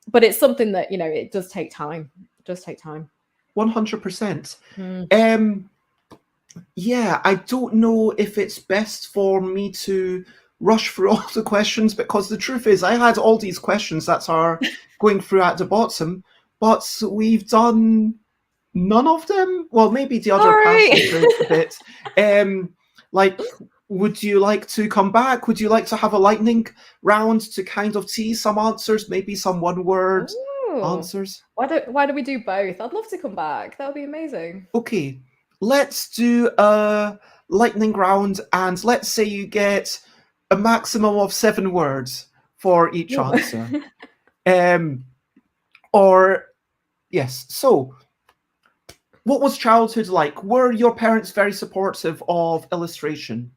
but it's something that, you know, it does take time. It does take time.
100%. Yeah, I don't know if it's best for me to rush through all the questions, because the truth is I had all these questions that are going through at the bottom, but we've done none of them. Well, maybe the other passages a bit. Like, would you like to come back? Would you like to have a lightning round to kind of tease some answers, maybe some one-word answers?
Why don't we do both? I'd love to come back. That would be amazing.
Okay, let's do a lightning round, and let's say you get a maximum of 7 words for each answer. Or yes. So, what was childhood like? Were your parents very supportive of illustration?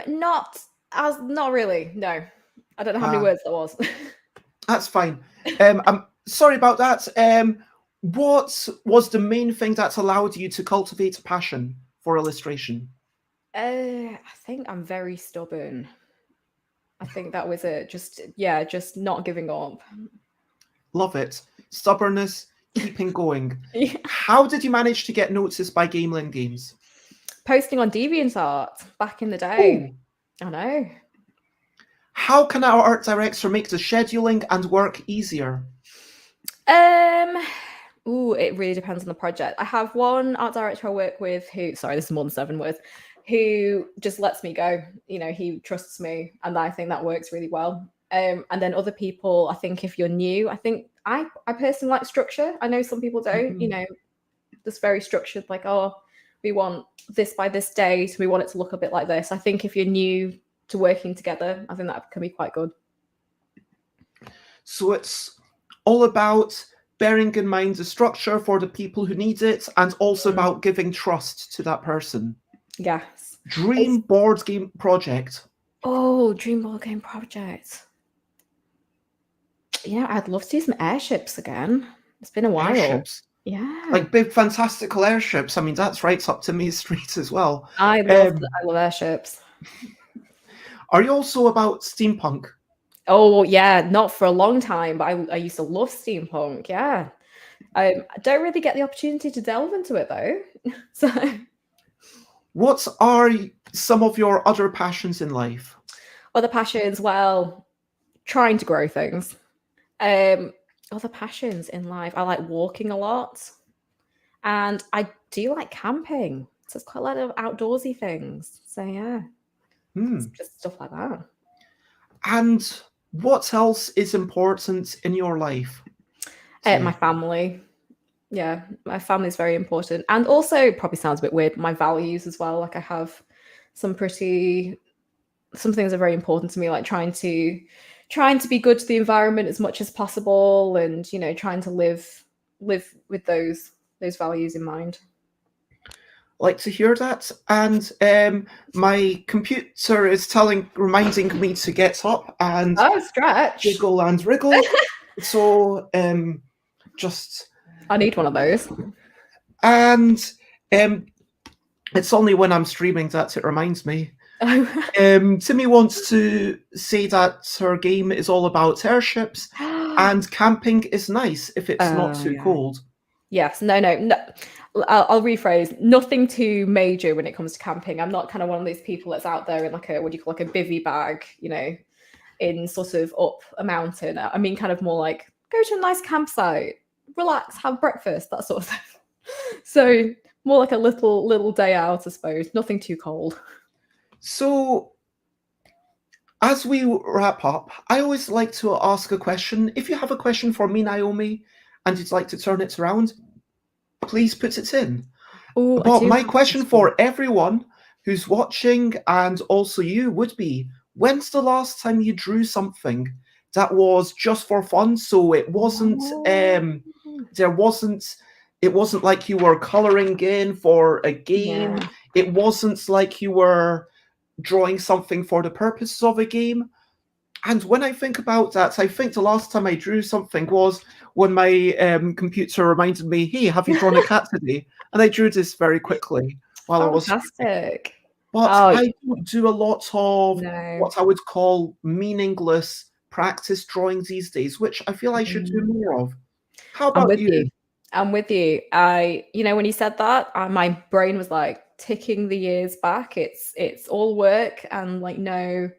Not really. No, I don't know how many words that was.
That's fine. I'm sorry about that. What was the main thing that allowed you to cultivate a passion for illustration?
I think I'm very stubborn. I think that was it. Just not giving up.
Love it. Stubbornness, keeping going. Yeah. How did you manage to get noticed by Gamelyn Games?
Posting on DeviantArt back in the day. Ooh. I know.
How can our art director make the scheduling and work easier?
It really depends on the project. I have one art director I work with who, sorry, this is more than 7 words, who just lets me go. You know, he trusts me, and I think that works really well. And then other people, I think if you're new, I think I personally like structure. I know some people don't, you know, just very structured, like, oh, we want this by this date, we want it to look a bit like this. I think if you're new to working together, I think that can be quite good.
So it's all about bearing in mind the structure for the people who need it, and also about giving trust to that person.
Yes.
Dream board game project.
Oh, dream board game project. Yeah, I'd love to do some airships again. It's been a while.
Airships?
Yeah.
Like big, fantastical airships. I mean, that's right up to May's street as well.
I love airships.
Are you also about steampunk?
Oh, yeah. Not for a long time, but I used to love steampunk. Yeah. I don't really get the opportunity to delve into it, though. So,
what are some of your other passions in life?
Other passions? Well, trying to grow things. Other passions in life. I like walking a lot, and I do like camping. So it's quite a lot of outdoorsy things. So yeah, just stuff like that.
And what else is important in your life?
My family. Yeah, my family is very important, and also probably sounds a bit weird, my values as well. Like I have some things are very important to me, like trying to be good to the environment as much as possible, and you know, trying to live with those values in mind.
Like to hear that. And my computer is reminding me to get up and
stretch,
jiggle and wriggle. So just
I need one of those.
And it's only when I'm streaming that it reminds me. Timmy wants to say that her game is all about airships, and camping is nice if it's not too cold.
Yes, no. I'll rephrase. Nothing too major when it comes to camping. I'm not kind of one of those people that's out there in like a bivvy bag, you know, in sort of up a mountain. I mean, kind of more like go to a nice campsite, relax, have breakfast, that sort of thing. So more like a little day out, I suppose. Nothing too cold.
So, as we wrap up, I always like to ask a question. If you have a question for me, Naomi, and you'd like to turn it around, please put it in.
Ooh,
but my question for everyone who's watching, and also you, would be, when's the last time you drew something that was just for fun? So it wasn't, it wasn't like you were coloring in for a game. Yeah. It wasn't like you were drawing something for the purposes of a game. And when I think about that, I think the last time I drew something was when my computer reminded me, "Hey, have you drawn a cat today?" And I drew this very quickly while I was streaming.
Fantastic.
But
Oh,
I don't do a lot of
no.
what I would call meaningless practice drawing these days, which I feel I should do more of. How
I'm
about
with
you?
you. I'm with you. When you said that, my brain was like ticking the years back. It's all work and like no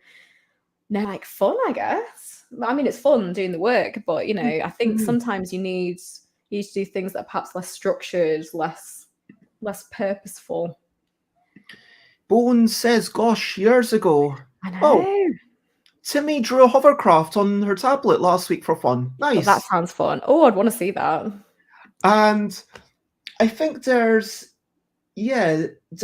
like fun, I guess. I mean, it's fun doing the work, but I think
Mhm.
sometimes you need to do things that are perhaps less structured, less purposeful.
Bones says, "Gosh, years ago."
I
Oh,
know.
Timmy drew a hovercraft on her tablet last week for fun.
But that
Nice.
sounds fun. Oh, I'd want to see that.
And I think there's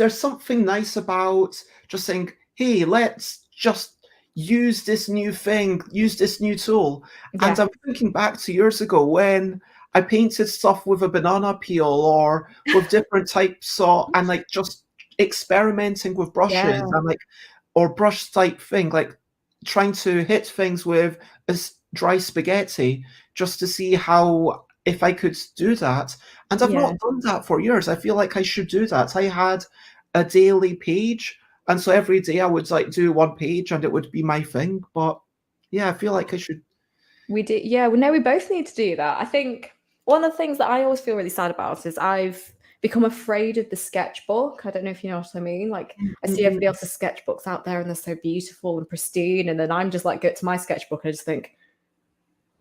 something nice about just saying, hey, let's just use this new thing, use this new tool. And
Yeah.
I'm thinking back to years ago when I painted stuff with a banana peel or with different types of, and like just experimenting with brushes
Yeah.
and like, or brush type thing, like trying to hit things with dry spaghetti just to see how, if I could do that. And I've
Yeah.
not done that for years. I feel like I should do that. I had a daily page, and so every day I would like do one page and it would be my thing. But yeah, I feel like I should.
We did, yeah. Well, no, we both need to do that. I think one of the things that I always feel really sad about is I've become afraid of the sketchbook. I don't know if you know what I mean. Like, I see everybody
Mm-mm.
else's sketchbooks out there and they're so beautiful and pristine, and then I'm just like, get to my sketchbook and I just think,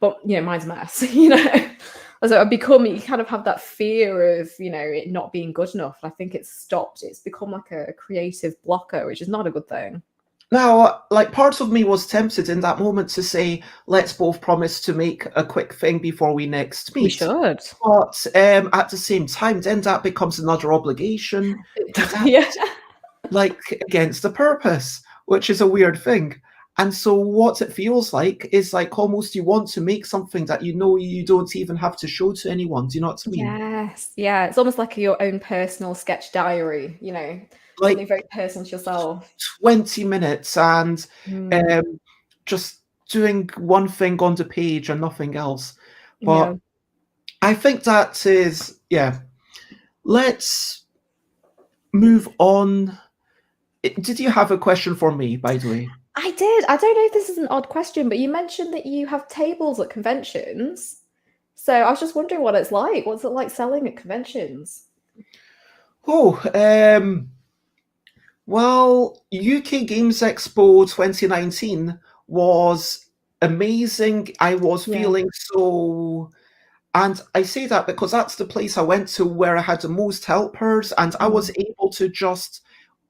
but mine's a mess. So you kind of have that fear of it not being good enough. I think it's become like a creative blocker, which is not a good thing.
Now, like part of me was tempted in that moment to say, let's both promise to make a quick thing before we next
We
meet.
should.
But at the same time, then that becomes another obligation, and
Yeah.
that's like against the purpose, which is a weird thing. And so what it feels like is like almost you want to make something that you know you don't even have to show to anyone. Do you know what I mean?
Yes. Yeah. It's almost like your own personal sketch diary,
Like
something very personal to yourself.
20 minutes and
Mm,
um, just doing one thing on the page and nothing else.
yeah.
But I think that is, yeah. Let's move on. Did you have a question for me, by the way?
I did. I don't know if this is an odd question, but you mentioned that you have tables at conventions. So I was just wondering what it's like. What's it like selling at conventions?
Oh, well, UK Games Expo 2019 was amazing. I was
Yeah.
feeling so, and I say that because that's the place I went to where I had the most helpers, and I was
Mm,
able to just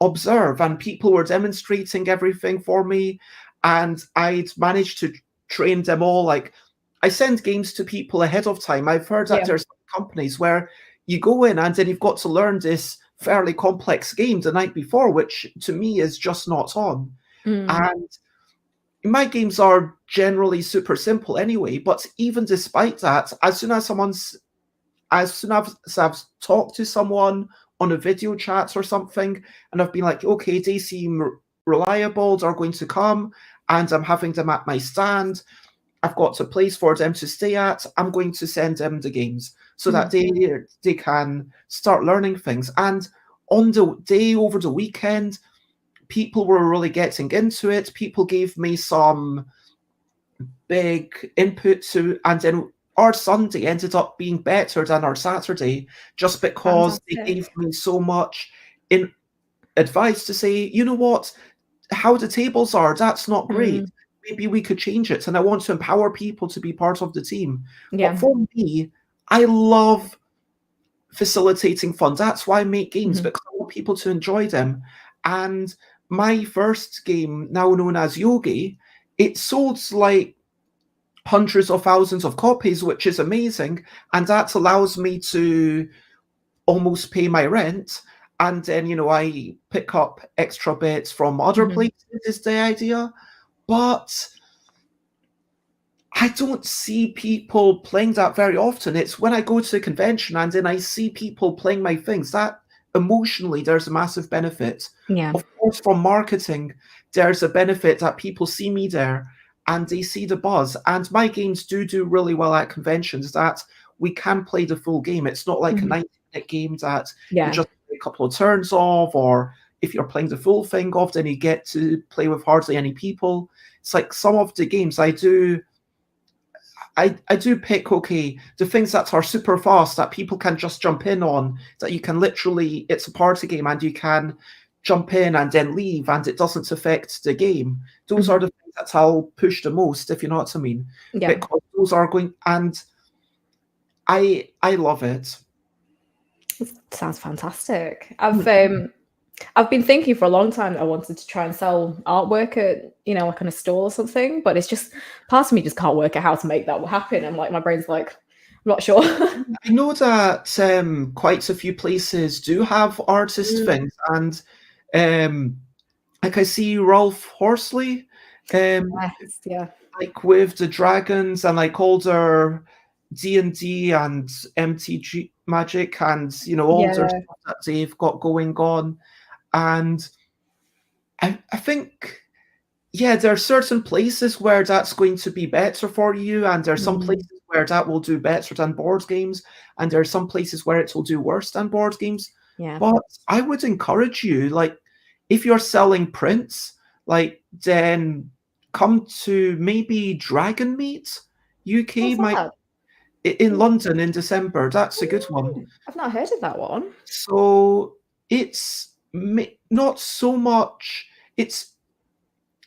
observe, and people were demonstrating everything for me, and I'd managed to train them all. Like, I send games to people ahead of time. I've heard that
yeah.
there's companies where you go in and then you've got to learn this fairly complex game the night before, which to me is just not on.
Mm,
And my games are generally super simple anyway, but even despite that, as soon as I've talked to someone on a video chat or something, and I've been like, okay, they seem reliable, they're going to come, and I'm having them at my stand. I've got a place for them to stay at. I'm going to send them the games so that
mhm.
they can start learning things. And on the day over the weekend, people were really getting into it. People gave me some big input to, and then our Sunday ended up being better than our Saturday just because they
Fantastic.
gave me so much in advice to say, you know what, how the tables are, that's not great.
Mm,
Maybe we could change it. And I want to empower people to be part of the team. But
yeah.
for me, I love facilitating fun. That's why I make games,
Mhm.
because I want people to enjoy them. And my first game, now known as Yogi, it sold like hundreds of thousands of copies, which is amazing. And that allows me to almost pay my rent. And then, I pick up extra bits from other
Mhm.
places, is the idea. But I don't see people playing that very often. It's when I go to a convention and then I see people playing my things that emotionally there's a massive benefit.
Yeah.
Of course, from marketing, there's a benefit that people see me there and they see the buzz. And my games do really well at conventions, that we can play the full game. It's not like a 90-minute game that you just play a couple of turns of, or if you're playing the full thing of, then you get to play with hardly any people. It's like some of the games I do pick, okay, the things that are super fast that people can just jump in on, that you can literally, it's a party game and you can jump in and then leave and it doesn't affect the game. Those are the things that I'll push the most, if you know what I mean.
Yeah.
Because those are going, and I love it.
It sounds fantastic. I've been thinking for a long time that I wanted to try and sell artwork at, like on a stall or something, but it's just, part of me just can't work out how to make that happen. I'm like, my brain's like, I'm not sure.
I know that quite a few places do have artist things, and like I see Rolf Horsley,
Yeah.
like with the dragons and like all their D&D and MTG Magic and all their stuff that they've got going on. And I think, there are certain places where that's going to be better for you, and there are some places where that will do better than board games, and there are some places where it will do worse than board games.
Yeah.
But I would encourage you, like, if you're selling prints, like, then come to maybe Dragon Meet UK in London in December. That's a good one.
I've not heard of that one.
So it's not so much. It's,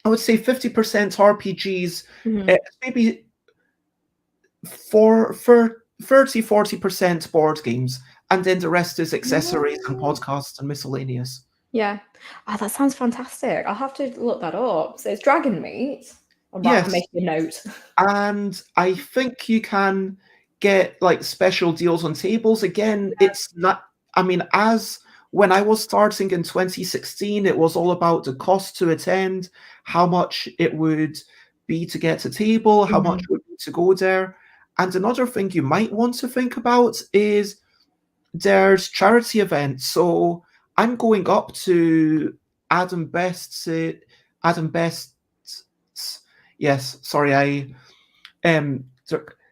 I would say, 50% RPGs, maybe 30-40% board games, and then the rest is accessories and podcasts and miscellaneous.
Yeah. Oh, that sounds fantastic. I'll have to look that up. So it's Dragon Meat. I'm making a note.
And I think you can get like special deals on tables. Again, it's not, I mean, as when I was starting in 2016, it was all about the cost to attend, how much it would be to get a table, how much it would be to go there. And another thing you might want to think about is there's charity events. So I'm going up to Adam Best's, yes, sorry,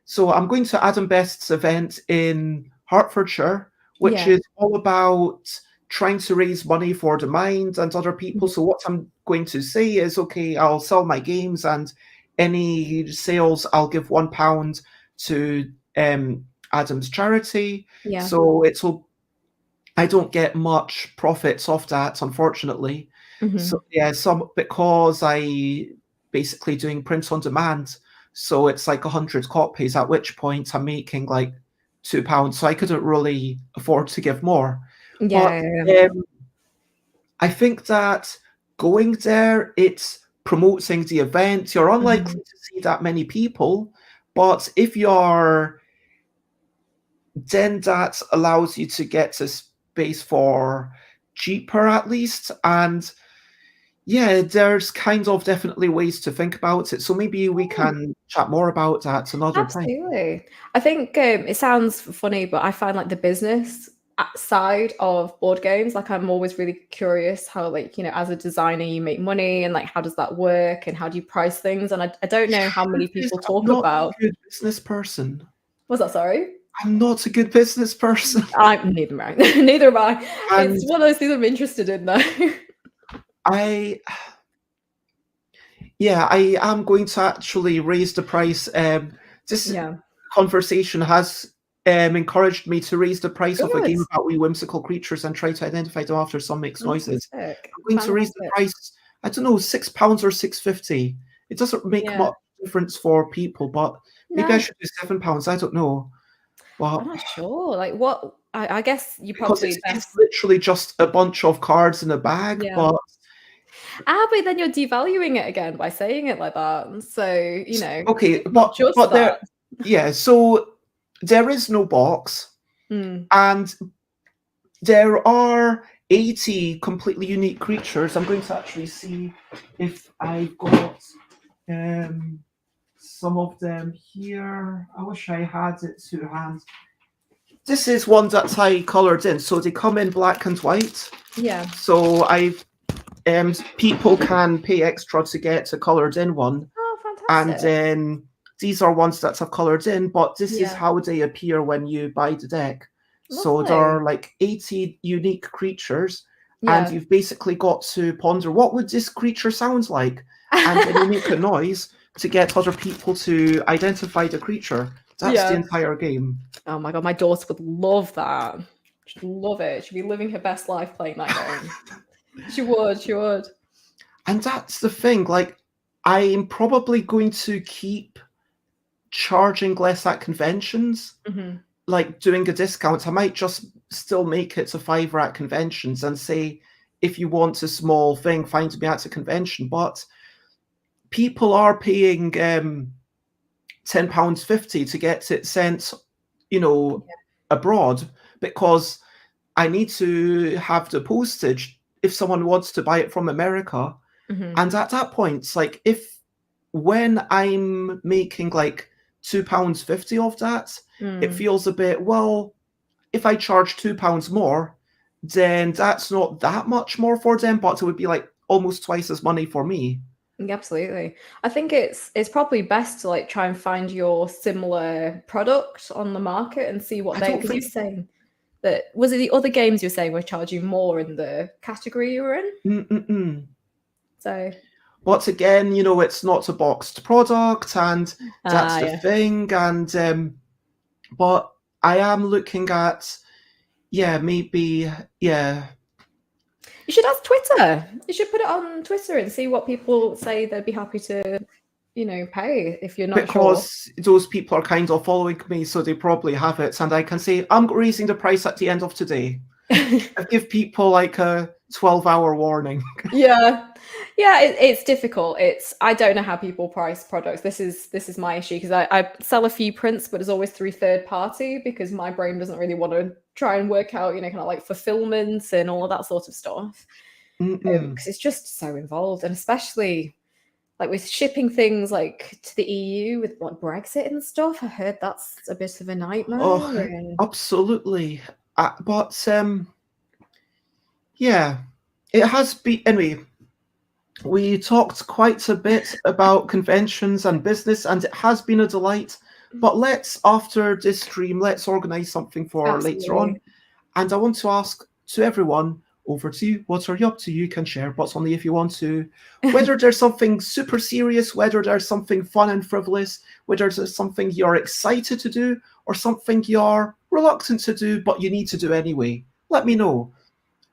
so I'm going to Adam Best's event in Hertfordshire, which is all about trying to raise money for the Mind and other people. So what I'm going to say is, okay, I'll sell my games, and any sales, I'll give £1 to Adam's charity.
Yeah.
So I don't get much profits off that, unfortunately. So because I basically doing print on demand, so it's like 100 copies, at which point I'm making like £2, so I couldn't really afford to give more. But I think that going there, it's promoting the event. You're unlikely to see that many people, but if you're, then that allows you to get to space for cheaper at least. And there's kind of definitely ways to think about it. So maybe we can chat more about that another time.
Absolutely. I think it sounds funny, but I find like the business side of board games, like I'm always really curious how, like, as a designer, you make money, and like how does that work, and how do you price things? And I don't know how many people talk about.
I'm not a good business person.
What's that? Sorry?
I'm not a good business person.
Neither am I. Neither am I. It's one of those things I'm interested in, though.
I am going to actually raise the price. This conversation has encouraged me to raise the price of a game about wee whimsical creatures and try to identify them after some makes noises. I'm going to raise the price, I don't know, £6 or £6.50. It doesn't make much difference for people, but maybe I should do £7. I don't know. Well,
I'm not sure. Like, what? I guess you probably
it's literally just a bunch of cards in a bag, but
then you're devaluing it again by saying it like that. So,
okay, but so there is no box, and there are 80 completely unique creatures. I'm going to actually see if I've got some of them here. I wish I had it to hand. This is one that I coloured in, so they come in black and white. Yeah. So I've people can pay extra to get a coloured in one.
Oh,
and
So,
then these are ones that have coloured in, but this is
yeah,
how they appear when you buy the deck. So there
lovely.
are like 80 unique creatures, and
Yeah.
you've basically got to ponder what would this creature sound like, and then you make a noise to get other people to identify the creature. That's the
Yeah.
entire game.
Oh my god, my daughter would love that. She'd love it. She'd be living her best life playing that game. She would. She would.
And that's the thing, like, I'm probably going to keep charging less at conventions,
Hmm.
like doing a discount. I might just still make it to $5 at conventions and say, if you want a small thing, find me at a convention. But people are paying £10.50 to get it sent, abroad, because I need to have the postage if someone wants to buy it from America.
Hmm.
And at that point, it's like, when I'm making like £2.50 of that, it
Mm.
feels a bit, well, if I charge £2 more, then that's not that much more for them, but it would be like almost twice as money for me.
Yeah, absolutely. I think it's probably best to like try and find your similar product on the market and see what
I
they,
don't
because you're
think.
saying that, was it the other games you're saying were charging more in the category you were in?
Mm-mm-mm.
So
But again, it's not a boxed product, and that's the
yeah.
thing. And but I am looking at, yeah, maybe, yeah,
You should ask Twitter. You should put it on Twitter and see what people say they'd be happy to, pay if you're not sure.
because those people are kind of following me, so they probably have it, and I can say, I'm raising the price at the end of today. I give people like a 12-hour warning.
Yeah, yeah, it's difficult. I don't know how people price products. This is my issue, because I sell a few prints, but it's always through third party, because my brain doesn't really want to try and work out, kind of like fulfillment and all of that sort of stuff, because it's just so involved, and especially like with shipping things like to the EU with like Brexit and stuff. I heard that's a bit of a nightmare.
Oh,
And
absolutely. But yeah, it has been. Anyway, we talked quite a bit about conventions and business, and it has been a delight. But after this stream, let's organize something for later on.
absolutely,
And I want to ask to everyone, over to you, what are you up to? You can share, but only if you want to. Whether there's something super serious, whether there's something fun and frivolous, whether there's something you're excited to do, or something you're reluctant to do, but you need to do anyway. Let me know.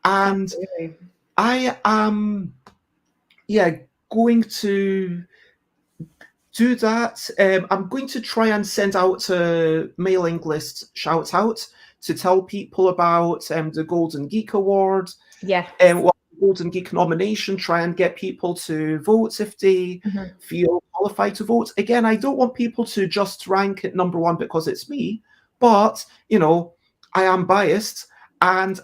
And
absolutely.
I am, yeah, going to do that. I'm going to try and send out a mailing list shout out to tell people about the Golden Geek Award,
Yeah.
Golden Geek nomination, try and get people to vote if they feel qualified to vote. Again, I don't want people to just rank it number one because it's me, but I am biased, and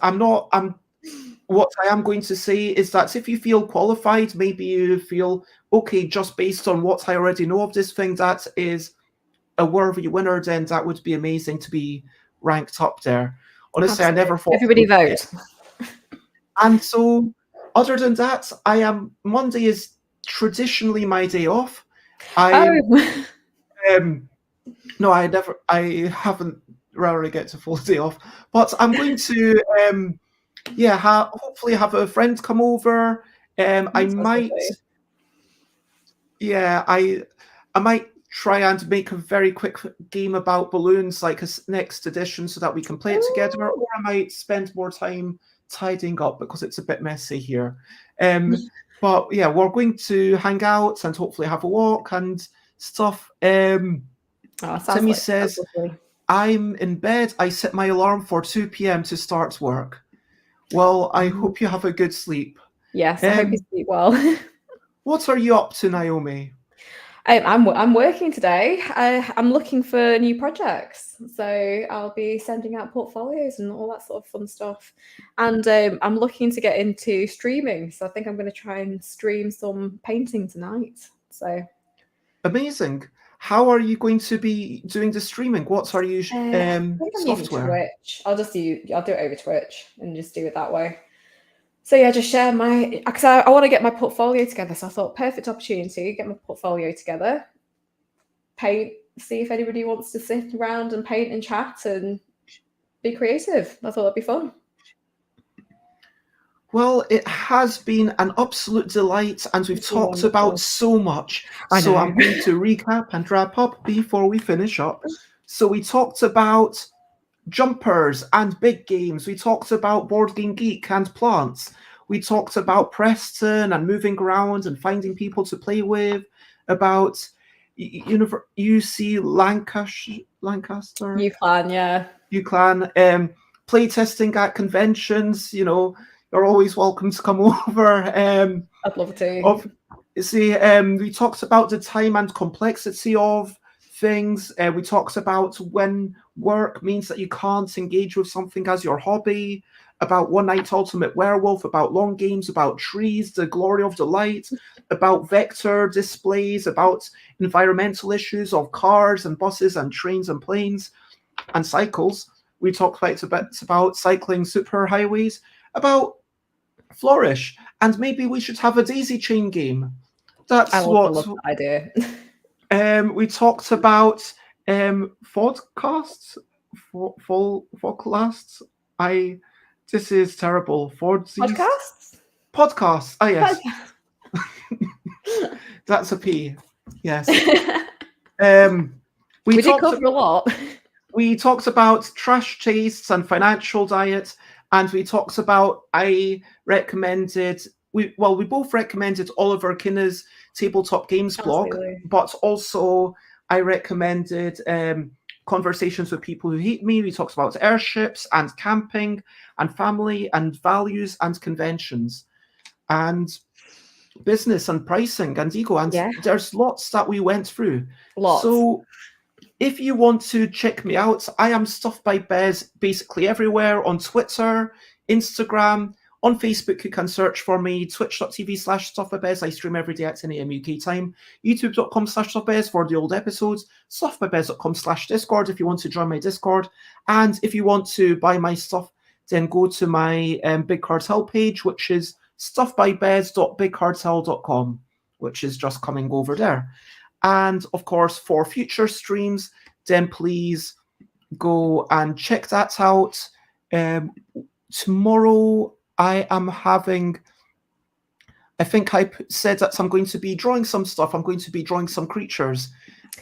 what I am going to say is that if you feel qualified, maybe you feel, okay, just based on what I already know of this thing, that is a worthy winner, then that would be amazing to be ranked up there. Honestly, I
Absolutely.
never thought.
Everybody vote.
And so, other than that, Monday is traditionally my day off.
Oh,
No, I haven't rarely get a full day off, but I'm going to hopefully have a friend come over. I
that sounds
might,
lovely.
yeah, I might try and make a very quick game about balloons, like a next edition, so that we can play it together.
Ooh.
Or I might spend more time tidying up because it's a bit messy here. But yeah, we're going to hang out and hopefully have a walk and stuff.
Oh,
Timmy
sounds
says,
lovely.
I'm in bed. I set my alarm for 2 p.m. to start work. Well, I hope you have a good sleep.
Yes, I hope you sleep well.
What are you up to, Naomi?
I'm working today. I'm looking for new projects, so I'll be sending out portfolios and all that sort of fun stuff. And I'm looking to get into streaming, so I think I'm going to try and stream some painting tonight. So
Amazing. How are you going to be doing the streaming? What are you
I think I'm using
software?
Twitch. I'll do it over Twitch and just do it that way. So yeah, just share because I want to get my portfolio together. So I thought perfect opportunity, get my portfolio together, paint, see if anybody wants to sit around and paint and chat and be creative. I thought that'd be fun.
Well, it has been an absolute delight, and we've
It's been
talked about
wonderful.
so much.
I
So
know.
I'm going to recap and wrap up before we finish up. So we talked about jumpers and big games. We talked about Board Game Geek and plants. We talked about Preston and moving around and finding people to play with. About UC Lancaster,
You can, yeah.
UClan, playtesting at conventions. You're always welcome to come over.
I'd love to.
Of see, we talked about the time and complexity of things. We talked about when work means that you can't engage with something as your hobby. About One Night Ultimate Werewolf. About long games. About trees. The glory of the light. About vector displays. About environmental issues of cars and buses and trains and planes and cycles. We talked quite a bit about cycling superhighways. About Flourish, and maybe we should have a daisy chain game.
I
That's
love
what
that idea.
we talked about. Podcasts, podcasts. This is terrible.
Podcasts?
Podcasts. Ah, yes, that's a P. Yes.
We did
talked
cover a lot.
We talked about trash tastes and financial diet, and we talked about we both recommended Oliver Kinner's tabletop games blog,
Absolutely.
but also I recommended Conversations with People Who Hate Me. We talked about airships and camping and family and values and conventions and business and pricing and ego, and there's lots that we went through.
Lots.
So if you want to check me out, I am Stuff by Bez basically everywhere, on Twitter, Instagram, on Facebook. You can search for me, twitch.tv/StuffByBez. I stream every day at 10 a.m. UK time. YouTube.com/StuffByBez for the old episodes. StuffByBez.com/Discord if you want to join my Discord. And if you want to buy my stuff, then go to my Big Cartel page, which is stuffbybez.bigcartel.com, which is just coming over there. And of course, for future streams, then please go and check that out. Tomorrow, I am having, I think I said that I'm going to be drawing some stuff. I'm going to be drawing some creatures.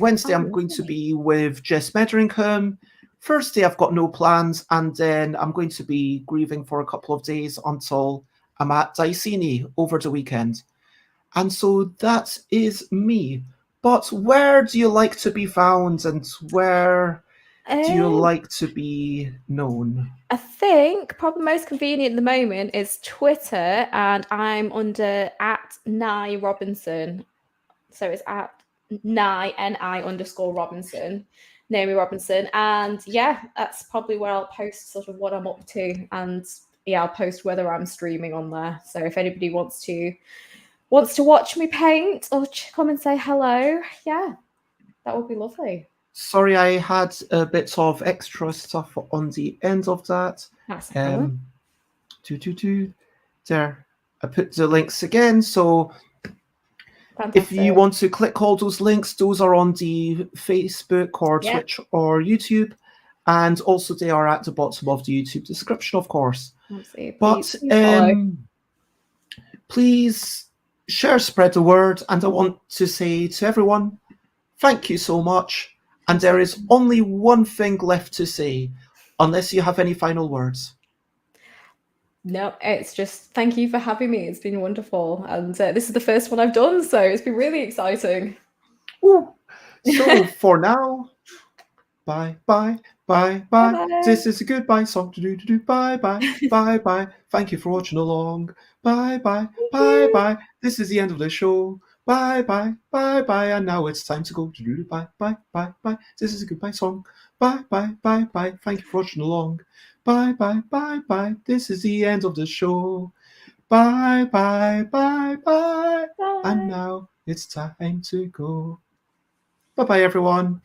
Wednesday, I'm going to be with Jess Medringham. Thursday, I've got no plans. And then I'm going to be grieving for a couple of days until I'm at Dicini over the weekend. And so that is me. But where do you like to be found, and where do you like to be known?
I think probably most convenient at the moment is Twitter, and I'm under @Naomi Robinson. So it's @Ni_Robinson, Naomi Robinson. And yeah, that's probably where I'll post sort of what I'm up to. And yeah, I'll post whether I'm streaming on there. So if anybody wants to watch me paint or come and say hello, yeah, that would be lovely.
Sorry, I had a bit of extra stuff on the end of that.
That's
there. I put the links again. So
fantastic.
If you want to click all those links, those are on the Facebook or Twitch or YouTube. And also they are at the bottom of the YouTube description, of course.
Absolutely.
But please share, spread the word. And I want to say to everyone, thank you so much. And there is only one thing left to say, unless you have any final words.
No, it's just thank you for having me. It's been wonderful. And this is the first one I've done, so it's been really exciting.
Ooh. So for now, bye, bye, bye, bye.
Bye-bye.
This is a goodbye song. Bye, bye, bye, bye. Thank you for watching along. Bye, bye, bye, bye. This is the end of the show. Bye, bye, bye, bye. And now it's time to go. Bye, bye, bye, bye. This is a goodbye song. Bye, bye, bye, bye. Thank you for watching along. Bye, bye, bye, bye. This is the end of the show. Bye, bye, bye, bye. And now it's time to go. Bye-bye, everyone.